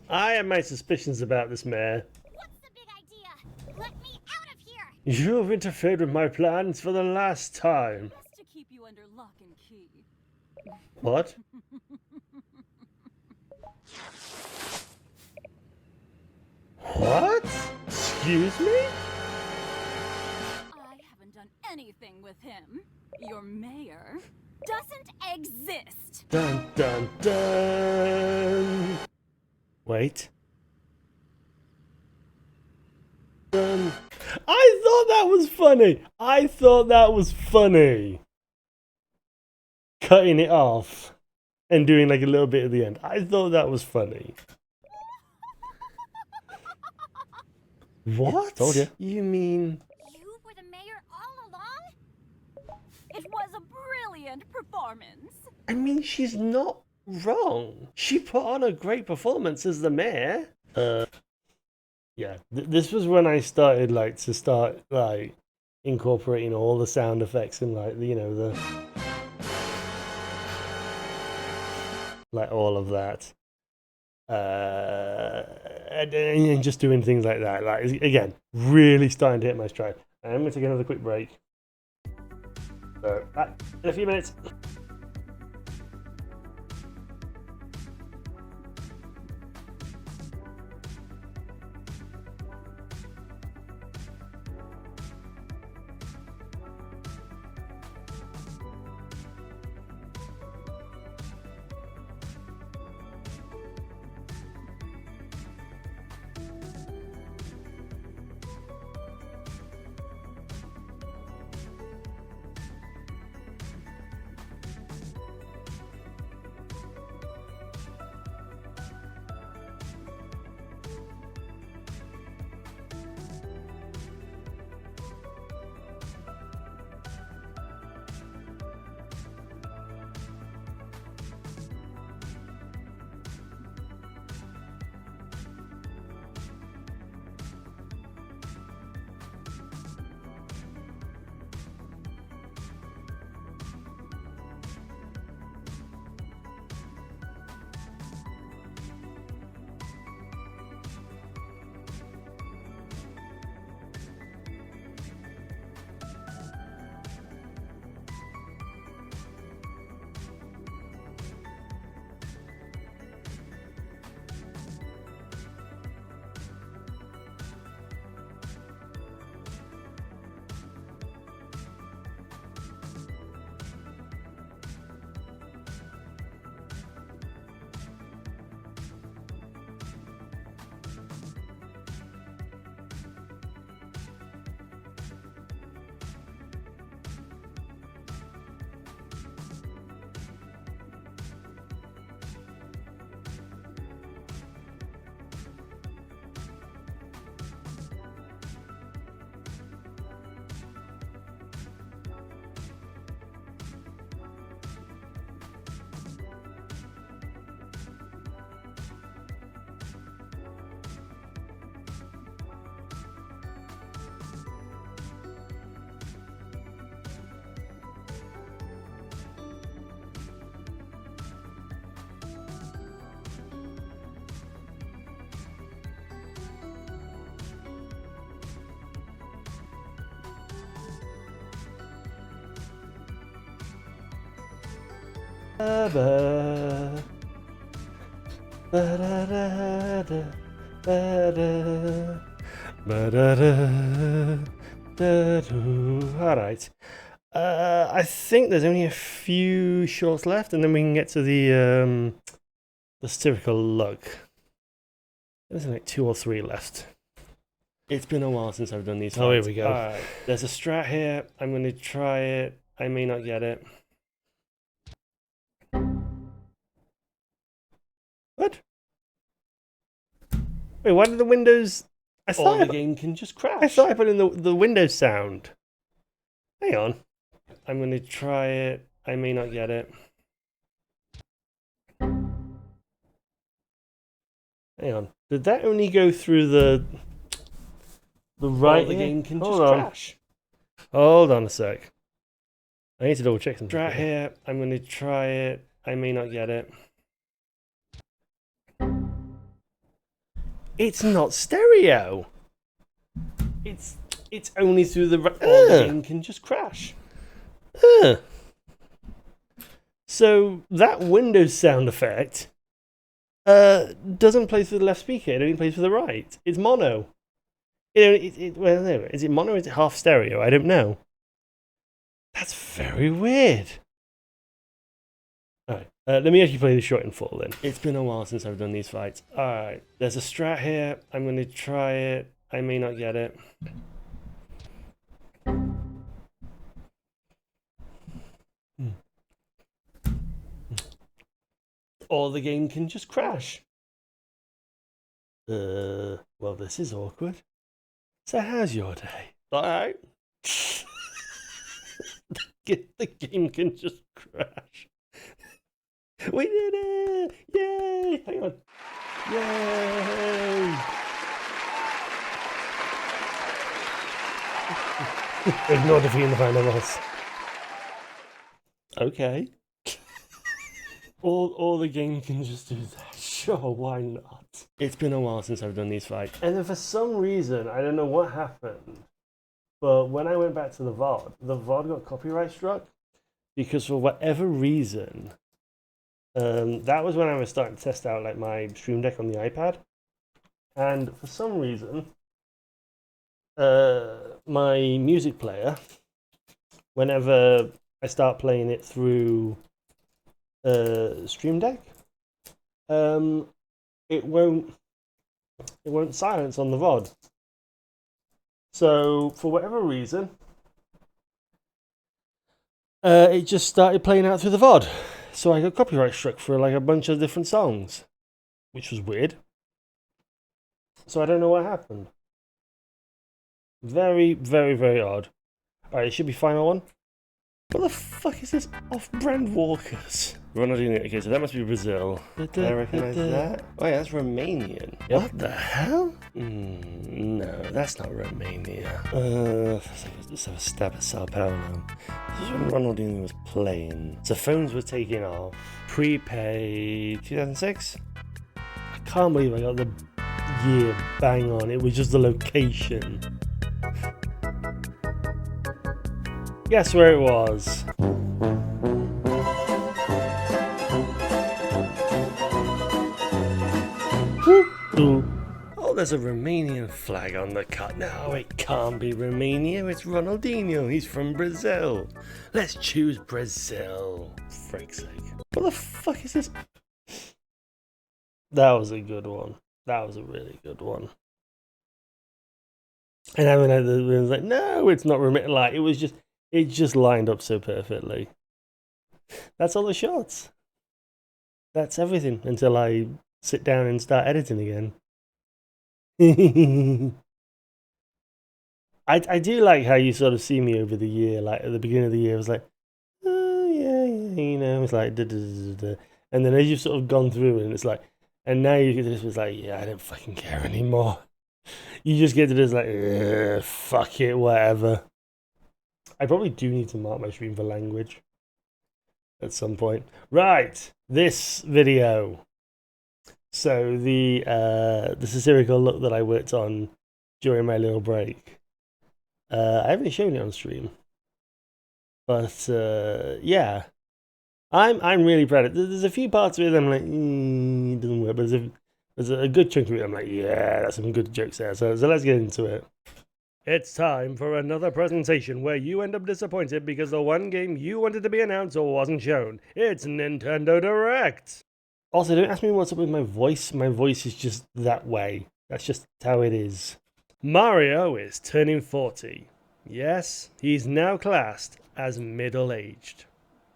I have my suspicions about this mayor. What's the big idea? Let me out of here. You've interfered with my plans for the last time. Just to keep you under lock and key. What? What? Excuse me? I haven't done anything with him. Your mayor doesn't exist. Dun dun dun. Wait. Dun. I thought that was funny. I thought that was funny. Cutting it off and doing like a little bit at the end. I thought that was funny. What? Told you. You mean? You were the mayor all along? It was a brilliant performance. I mean, she's not wrong. She put on a great performance as the mayor. Yeah. This was when I started incorporating all the sound effects and the all of that. And just doing things like that. Like, again, really starting to hit my stride. I'm going to take another quick break. So, back in a few minutes. Alright. I think there's only a few shorts left, and then we can get to the satirical look. There's like 2 or 3 left. It's been a while since I've done these. Oh, here we go. Right. There's a strat here. I'm going to try it. I may not get it. What? Wait, why did the Windows... I thought the game can just crash. I thought I put in the Windows sound. Hang on. I'm going to try it. I may not get it. Hang Hang on. Did that only go through the right? The game can Hold just on. crash. Hold on a sec. I need to double check something. Right here. I'm going to try it. I may not get it. It's not stereo. It's only through the right. The game can just crash. So that Windows sound effect doesn't play through the left speaker. It only plays through the right. It's mono. Well, anyway, is it mono or is it half stereo? I don't know. That's very weird. Alright, let me actually play the shot in full then. It's been a while since I've done these fights. Alright, there's a strat here. I'm going to try it. I may not get it. Or the game can just crash. Well, this is awkward. So how's your day? Alright. The game can just crash. We did it! Yay! Hang on. Yay! Ignore defeating the final boss. Okay. Or the game can just do that. Sure, why not? It's been a while since I've done these fights. And then for some reason, I don't know what happened, but when I went back to the VOD got copyright struck because for whatever reason, that was when I was starting to test out like my Stream Deck on the iPad. And for some reason, my music player, whenever I start playing it through Stream Deck, it won't silence on the VOD. So for whatever reason, it just started playing out through the VOD. So I got copyright struck for like a bunch of different songs, which was weird. So I don't know what happened. Very, very, very odd. Alright, it should be final one. What the fuck is this off-brand Walkers? Ronaldinho. Okay, so that must be Brazil. I recognize that. Oh yeah, that's Romanian. Yep. What the hell? No, that's not Romania. Let's have a stab at Sao Paulo. This is when Ronaldinho was playing. So phones were taking off. Prepaid 2006? I can't believe I got the year bang on. It was just the location. Guess where it was? Oh, there's a Romanian flag on the cut. No, it can't be Romania. It's Ronaldinho. He's from Brazil. Let's choose Brazil. Frick's sake. What the fuck is this? That was a good one. That was a really good one. And I mean, it was like, no, it's not Romania. Like, it just lined up so perfectly. That's all the shots. That's everything until I sit down and start editing again. I do like how you sort of see me over the year. Like at the beginning of the year, it was like, oh yeah, you know, it's like, and then as you've sort of gone through, and it's like, and now you get to this, it's like, yeah, I don't fucking care anymore. You just get to this like, fuck it, whatever. I probably do need to mark my stream for language at some point. Right, this video. So the satirical look that I worked on during my little break. I haven't shown it on stream, but yeah, I'm really proud of it. There's a few parts of it I'm like, it doesn't work, but there's a good chunk of it I'm like, yeah, that's some good jokes there. So let's get into it. It's time for another presentation where you end up disappointed because the one game you wanted to be announced wasn't shown. It's Nintendo Direct. Also, don't ask me what's up with my voice. My voice is just that way. That's just how it is. Mario is turning 40. Yes, he's now classed as middle-aged.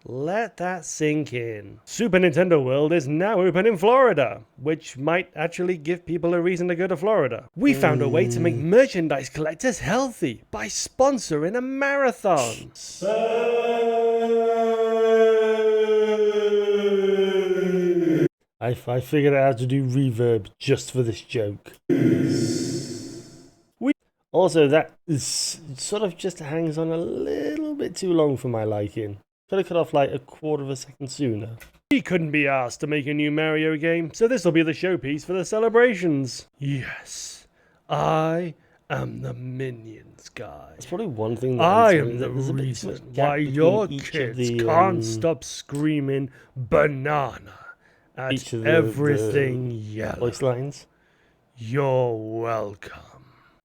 Let that sink in. Super Nintendo World is now open in Florida, which might actually give people a reason to go to Florida. We found a way to make merchandise collectors healthy by sponsoring a marathon. I figured out how to do reverb just for this joke. Also, that is sort of just hangs on a little bit too long for my liking. Could have cut off like a quarter of a second sooner. He couldn't be asked to make a new Mario game, so this will be the showpiece for the celebrations. Yes, I am the Minions guy. It's probably one thing that I am the reason why your kids can't stop screaming banana at everything yellow. Voice lines. You're welcome.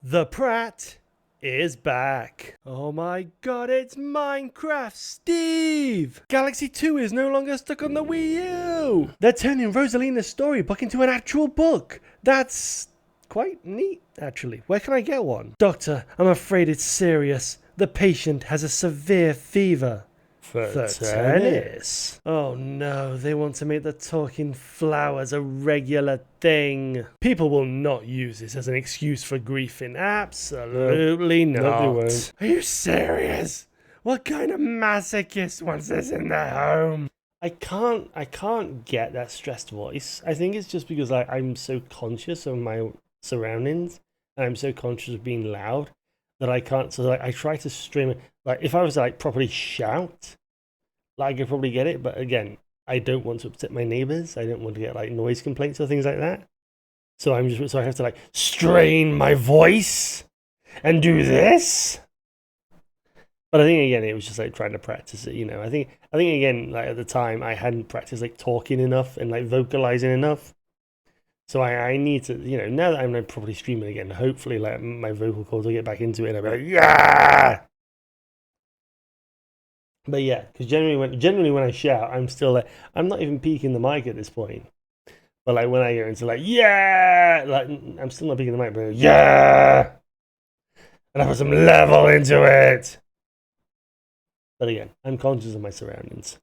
The Prat is back. Oh my god, it's Minecraft Steve! Galaxy 2 is no longer stuck on the Wii U! They're turning Rosalina's storybook into an actual book. That's quite neat, actually. Where can I get one? Doctor, I'm afraid it's serious. The patient has a severe fever. For tennis. Oh no, they want to make the talking flowers a regular thing. People will not use this as an excuse for griefing. Absolutely not. No, they won't. Are you serious? What kind of masochist wants this in their home? I can't get that stressed voice. I think it's just because I'm so conscious of my surroundings and I'm so conscious of being loud that I can't. So I try to stream it. Like if I was to like properly shout, like I could probably get it. But again, I don't want to upset my neighbors. I don't want to get like noise complaints or things like that. So I have to like strain my voice and do this. But I think again, it was just like trying to practice it. You know, I think again, like at the time, I hadn't practiced like talking enough and like vocalizing enough. So I need to, you know, now that I'm like, probably streaming again, hopefully like my vocal cords will get back into it and I'll be like, yeah. But yeah, because generally when I shout, I'm still like, I'm not even peaking the mic at this point. But like when I go into like, yeah, like I'm still not peaking the mic, but yeah. And I put some level into it. But again, I'm conscious of my surroundings.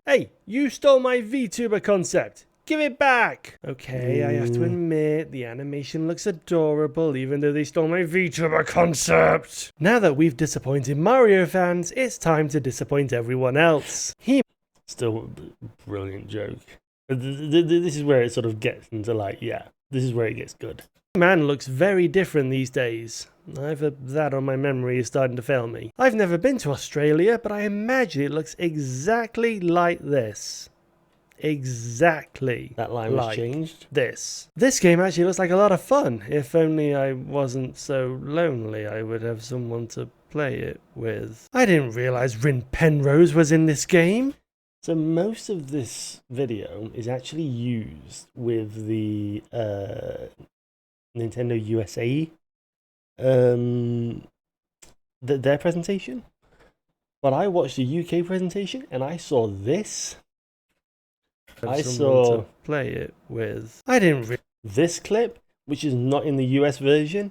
Hey, you stole my VTuber concept. Give it back! Okay, I have to admit, the animation looks adorable even though they stole my VTuber concept! Now that we've disappointed Mario fans, it's time to disappoint everyone else. Still a brilliant joke. This is where it sort of gets into like, yeah, this is where it gets good. Man looks very different these days. Either that or my memory is starting to fail me. I've never been to Australia, but I imagine it looks exactly like this. Exactly. That line was like changed. This game actually looks like a lot of fun. If only I wasn't so lonely, I would have someone to play it with. I didn't realize Rin Penrose was in this game. So most of this video is actually used with the Nintendo USA their presentation. But I watched the UK presentation and I saw this. I saw to play it with. I didn't this clip, which is not in the US version,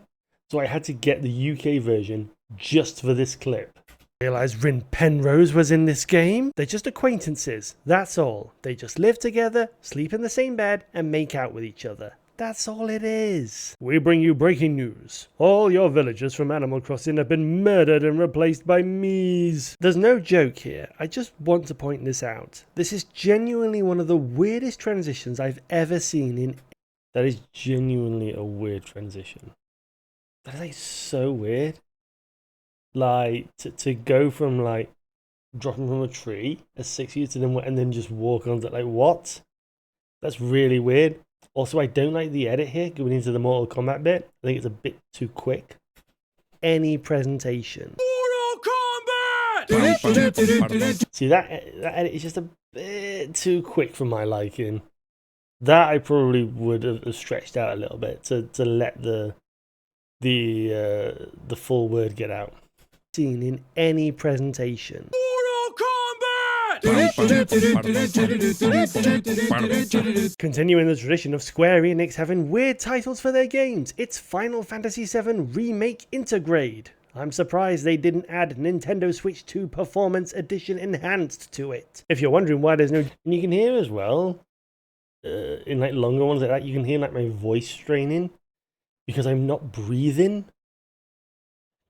so I had to get the UK version just for this clip. Realize Rin Penrose was in this game. They're just acquaintances, that's all. They just live together, sleep in the same bed, and make out with each other. That's all it is. We bring you breaking news. All your villagers from Animal Crossing have been murdered and replaced by Miis. There's no joke here. I just want to point this out. This is genuinely one of the weirdest transitions I've ever seen in... That is genuinely a weird transition. That is like so weird. Like to go from like dropping from a tree at 6 years to then and then just walk on that, like what? That's really weird. Also, I don't like the edit here going into the Mortal Kombat bit. I think it's a bit too quick. Any presentation. Mortal Kombat! See, that edit is just a bit too quick for my liking. That I probably would have stretched out a little bit to let the full word get out. Seen in any presentation. Continuing the tradition of Square Enix having weird titles for their games, it's Final Fantasy VII Remake Intergrade. I'm surprised they didn't add Nintendo Switch 2 Performance Edition Enhanced to it. If you're wondering why there's no... And you can hear as well, in like longer ones like that, you can hear like my voice straining because I'm not breathing.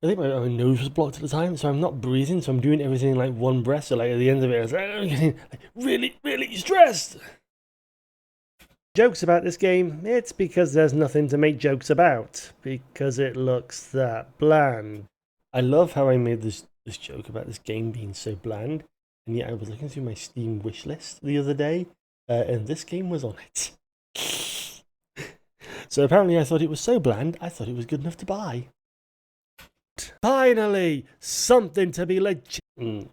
I think my nose was blocked at the time, so I'm not breathing, so I'm doing everything in like one breath. So like at the end of it, I was like, I'm getting like really, really stressed. jokes about this game, it's because there's nothing to make jokes about. Because it looks that bland. I love how I made this joke about this game being so bland. And yet I was looking through my Steam wish list the other day. And this game was on it. So apparently I thought it was so bland, I thought it was good enough to buy. Finally! Something to be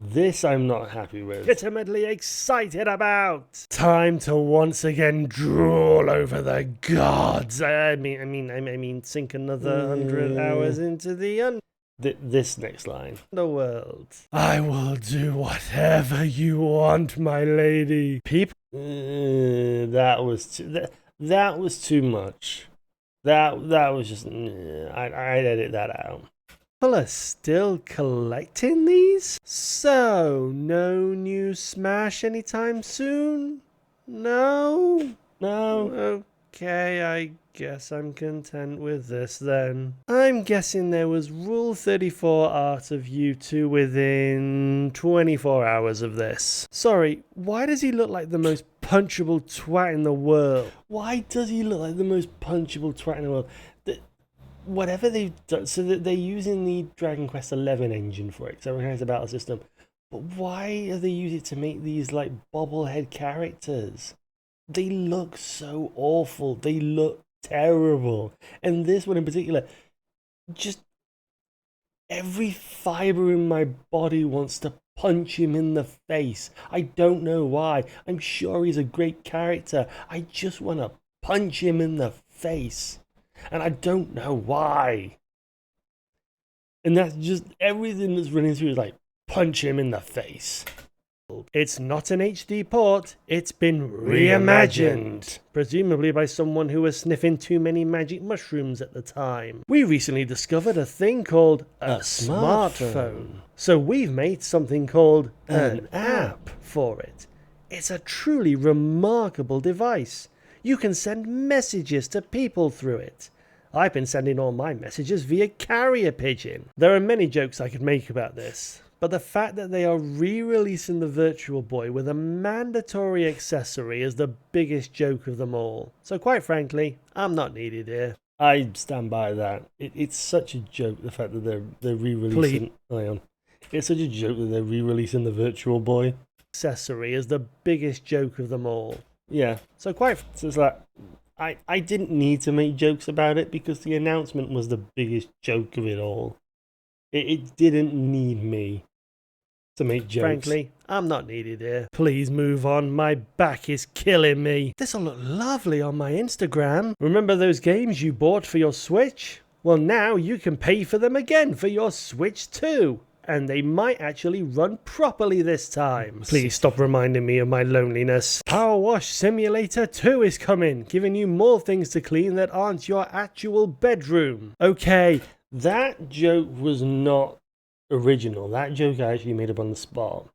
This I'm not happy with. Legitimately excited about! Time to once again drool over the gods! I mean, sink another 100 hours into the this next line. The world. I will do whatever you want, my lady. People. That was too much. That was just. I'd edit that out. People are still collecting these? So, no new Smash anytime soon? No? No? Okay, I guess I'm content with this then. I'm guessing there was Rule 34 Art of U2 within 24 hours of this. Sorry, why does he look like the most punchable twat in the world? Why does he look like the most punchable twat in the world? Whatever they've done, so that they're using the Dragon Quest XI engine for it, so it's a battle system. But why are they using it to make these like bobblehead characters? They look so awful. They look terrible. And this one in particular, just every fiber in my body wants to punch him in the face. I don't know why. I'm sure he's a great character. I just want to punch him in the face. And I don't know why. And that's just everything that's running through is like, punch him in the face. It's not an HD port, it's been reimagined. Presumably by someone who was sniffing too many magic mushrooms at the time. We recently discovered a thing called a smartphone. So we've made something called an app for it. It's a truly remarkable device. You can send messages to people through it. I've been sending all my messages via carrier pigeon. There are many jokes I could make about this, but the fact that they are re-releasing the Virtual Boy with a mandatory accessory is the biggest joke of them all. So quite frankly, I'm not needed here. I stand by that. It's such a joke, the fact that they're re-releasing... Hang on. It's such a joke that they're re-releasing the Virtual Boy. Accessory is the biggest joke of them all. Yeah, so it's like, I didn't need to make jokes about it because the announcement was the biggest joke of it all. It didn't need me to make jokes. Frankly, I'm not needed here. Please move on, my back is killing me. This'll look lovely on my Instagram. Remember those games you bought for your Switch? Well, now you can pay for them again for your Switch too. And they might actually run properly this time. Please stop reminding me of my loneliness. Power Wash Simulator 2 is coming, giving you more things to clean that aren't your actual bedroom. Okay, that joke was not original. That joke I actually made up on the spot.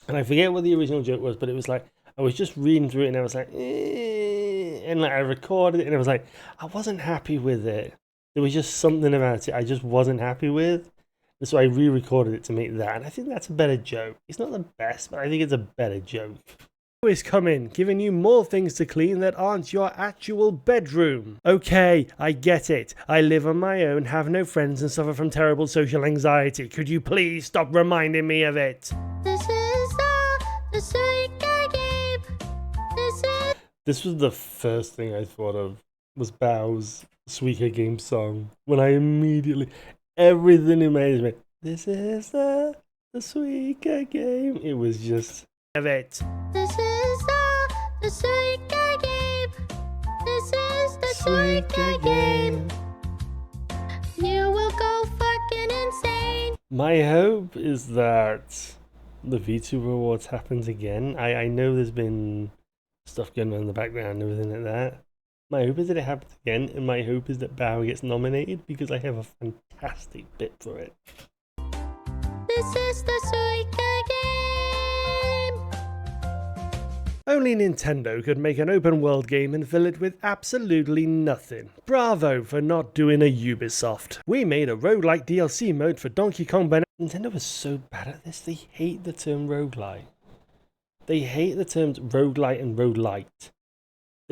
And I forget what the original joke was, but it was like, I was just reading through it and I was like, and like I recorded it and I was like, I wasn't happy with it. There was just something about it I just wasn't happy with. So I re-recorded it to make that, and I think that's a better joke. It's not the best, but I think it's a better joke. Is coming, giving you more things to clean that aren't your actual bedroom. Okay, I get it. I live on my own, have no friends, and suffer from terrible social anxiety. Could you please stop reminding me of it? This is the Suika game. This was the first thing I thought of, was Bao's Suika game song. When I immediately... Everything in my head went, this is the Suika game. It was just of it. This is the Suika game. This is the Suika game. You will go fucking insane. My hope is that the VTuber Awards happens again. I know there's been stuff going on in the background and everything like that. My hope is that it happens again, and my hope is that Bao gets nominated because I have a fantastic bit for it. This is the Suika game! Only Nintendo could make an open world game and fill it with absolutely nothing. Bravo for not doing a Ubisoft. We made a roguelike DLC mode for Donkey Kong Banana. Nintendo was so bad at this, they hate the term roguelike. They hate the terms roguelite and roguelite.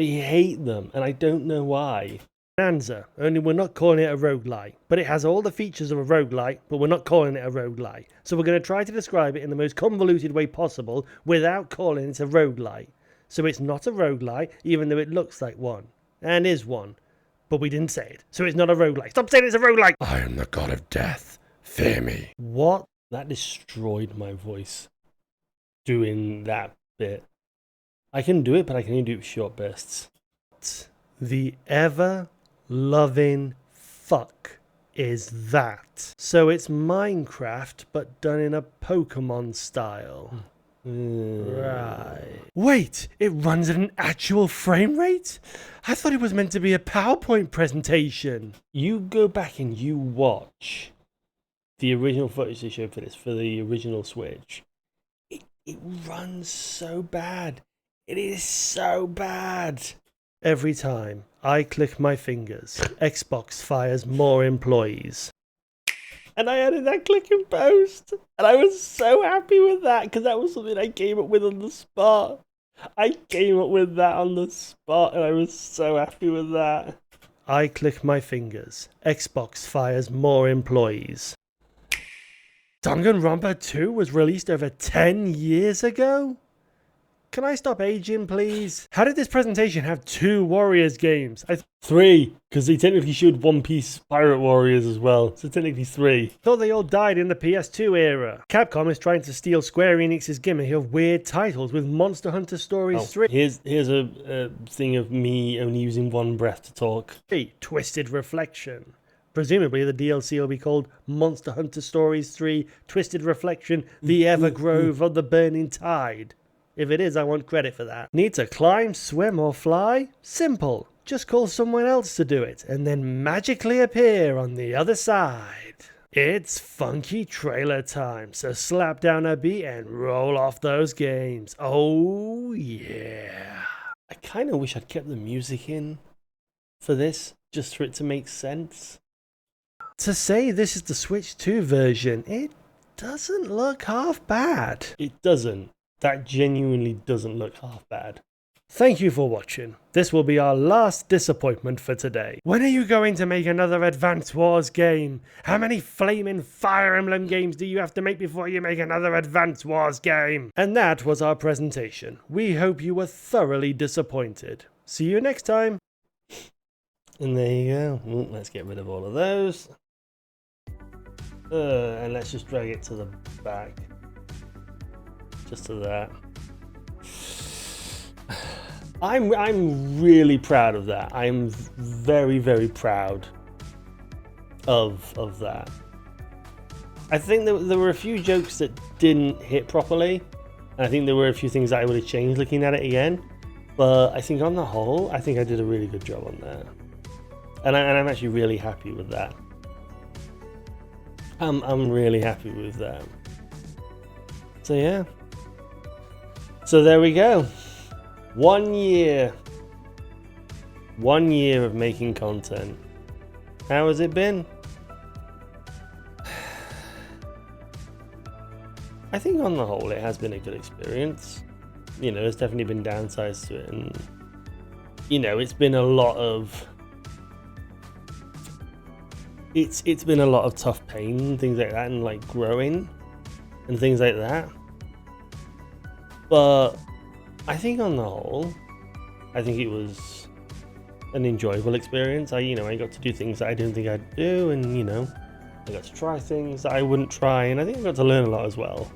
They hate them, and I don't know why. Bonanza, only we're not calling it a roguelite, but it has all the features of a roguelite, but we're not calling it a roguelite. So we're going to try to describe it in the most convoluted way possible without calling it a roguelite. So it's not a roguelite, even though it looks like one, and is one, but we didn't say it. So it's not a roguelite. Stop saying it's a roguelite! I am the god of death. Fear me. What? That destroyed my voice. Doing that bit. I can do it, but I can only do it with short bursts. The ever-loving fuck is that? So it's Minecraft, but done in a Pokemon style. Right. Wait, it runs at an actual frame rate? I thought it was meant to be a PowerPoint presentation. You go back and you watch the original footage they showed for this, for the original Switch. It runs so bad. It is so bad. Every time I click my fingers, Xbox fires more employees. And I added that click and post. And I was so happy with that because that was something I came up with on the spot. I came up with that on the spot and I was so happy with that. I click my fingers, Xbox fires more employees. Danganronpa 2 was released over 10 years ago? Can I stop aging, please? How did this presentation have 2 Warriors games? 3, because they technically showed One Piece Pirate Warriors as well, so technically 3. Thought they all died in the PS2 era. Capcom is trying to steal Square Enix's gimmick of weird titles with Monster Hunter Stories 3. Here's a thing of me only using one breath to talk. 3, Twisted Reflection. Presumably the DLC will be called Monster Hunter Stories 3 Twisted Reflection, The Evergrove of the Burning Tide. If it is, I want credit for that. Need to climb, swim, or fly? Simple. Just call someone else to do it, and then magically appear on the other side. It's funky trailer time, so slap down a beat and roll off those games. Oh yeah. I kind of wish I'd kept the music in for this, just for it to make sense. To say this is the Switch 2 version, it doesn't look half bad. It doesn't. That genuinely doesn't look half bad. Thank you for watching. This will be our last disappointment for today. When are you going to make another Advance Wars game? How many flaming Fire Emblem games do you have to make before you make another Advance Wars game? And that was our presentation. We hope you were thoroughly disappointed. See you next time. And there you go. Well, let's get rid of all of those. And let's just drag it to the back. Just to that. I'm really proud of that. I'm very, very proud of that. I think there were a few jokes that didn't hit properly. And I think there were a few things that I would have changed looking at it again. But I think on the whole, I think I did a really good job on that. And I'm actually really happy with that. I'm really happy with that. So yeah. So there we go. 1 year. 1 year of making content. How has it been? I think on the whole it has been a good experience. You know, there's definitely been downsides to it, and you know, it's been a lot of it's been a lot of tough pain and things like that, and like growing and things like that. But I think on the whole, I think it was an enjoyable experience. I got to do things that I didn't think I'd do, and you know, I got to try things that I wouldn't try, and I think I got to learn a lot as well.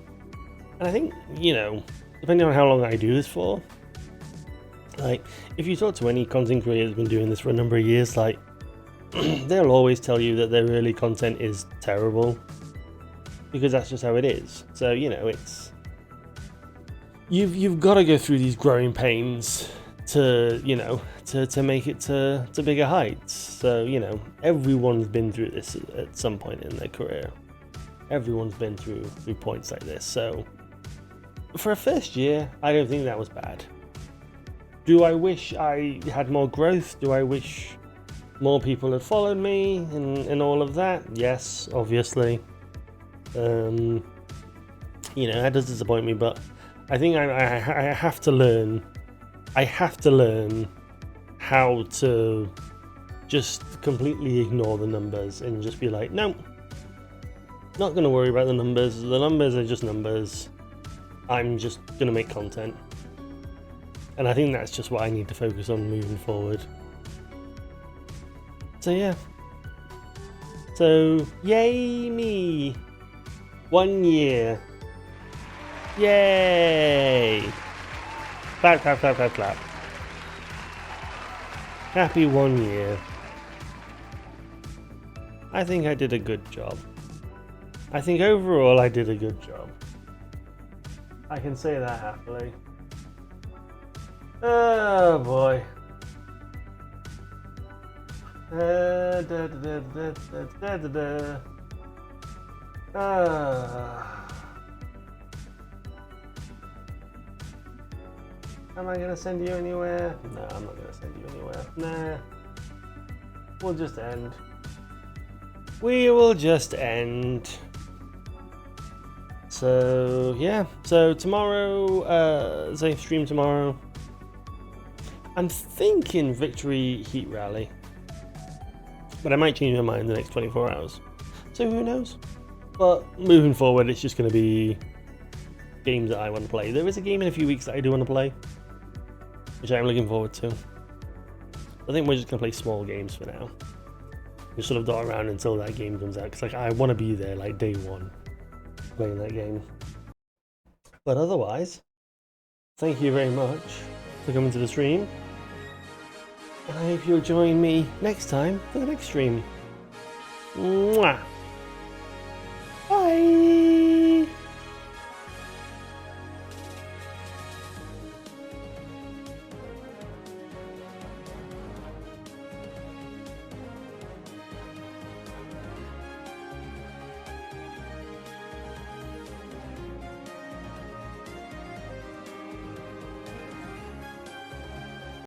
And I think, you know, depending on how long I do this for, like, if you talk to any content creator who's been doing this for a number of years, like, they'll always tell you that their early content is terrible, because that's just how it is. So, you know, it's you've got to go through these growing pains to, you know, to make it to bigger heights. So, you know, everyone's been through this at some point in their career. Everyone's been through points like this. So for a first year, I don't think that was bad. Do I wish I had more growth? Do I wish more people had followed me and all of that? Yes, obviously. You know, that does disappoint me, but I think I have to learn. I have to learn how to just completely ignore the numbers and just be like, no, not going to worry about the numbers. The numbers are just numbers. I'm just going to make content. And I think that's just what I need to focus on moving forward. So yeah. So, yay me! 1 year. Yay! Clap, clap, clap, clap, clap. Happy 1 year. I think I did a good job. I think overall I did a good job. I can say that happily. Oh boy. Am I gonna send you anywhere? No, I'm not gonna send you anywhere. Nah. We'll just end. We will just end. So yeah. So tomorrow, safe stream tomorrow. I'm thinking Victory Heat Rally, but I might change my mind in the next 24 hours. So who knows? But moving forward, it's just going to be games that I want to play. There is a game in a few weeks that I do want to play, which I'm looking forward to. I think we're just going to play small games for now. Just sort of dot around until that game comes out, because like I want to be there like day one playing that game. But otherwise, thank you very much for coming to the stream. And I hope you'll join me next time for the next stream. Mwah! Bye!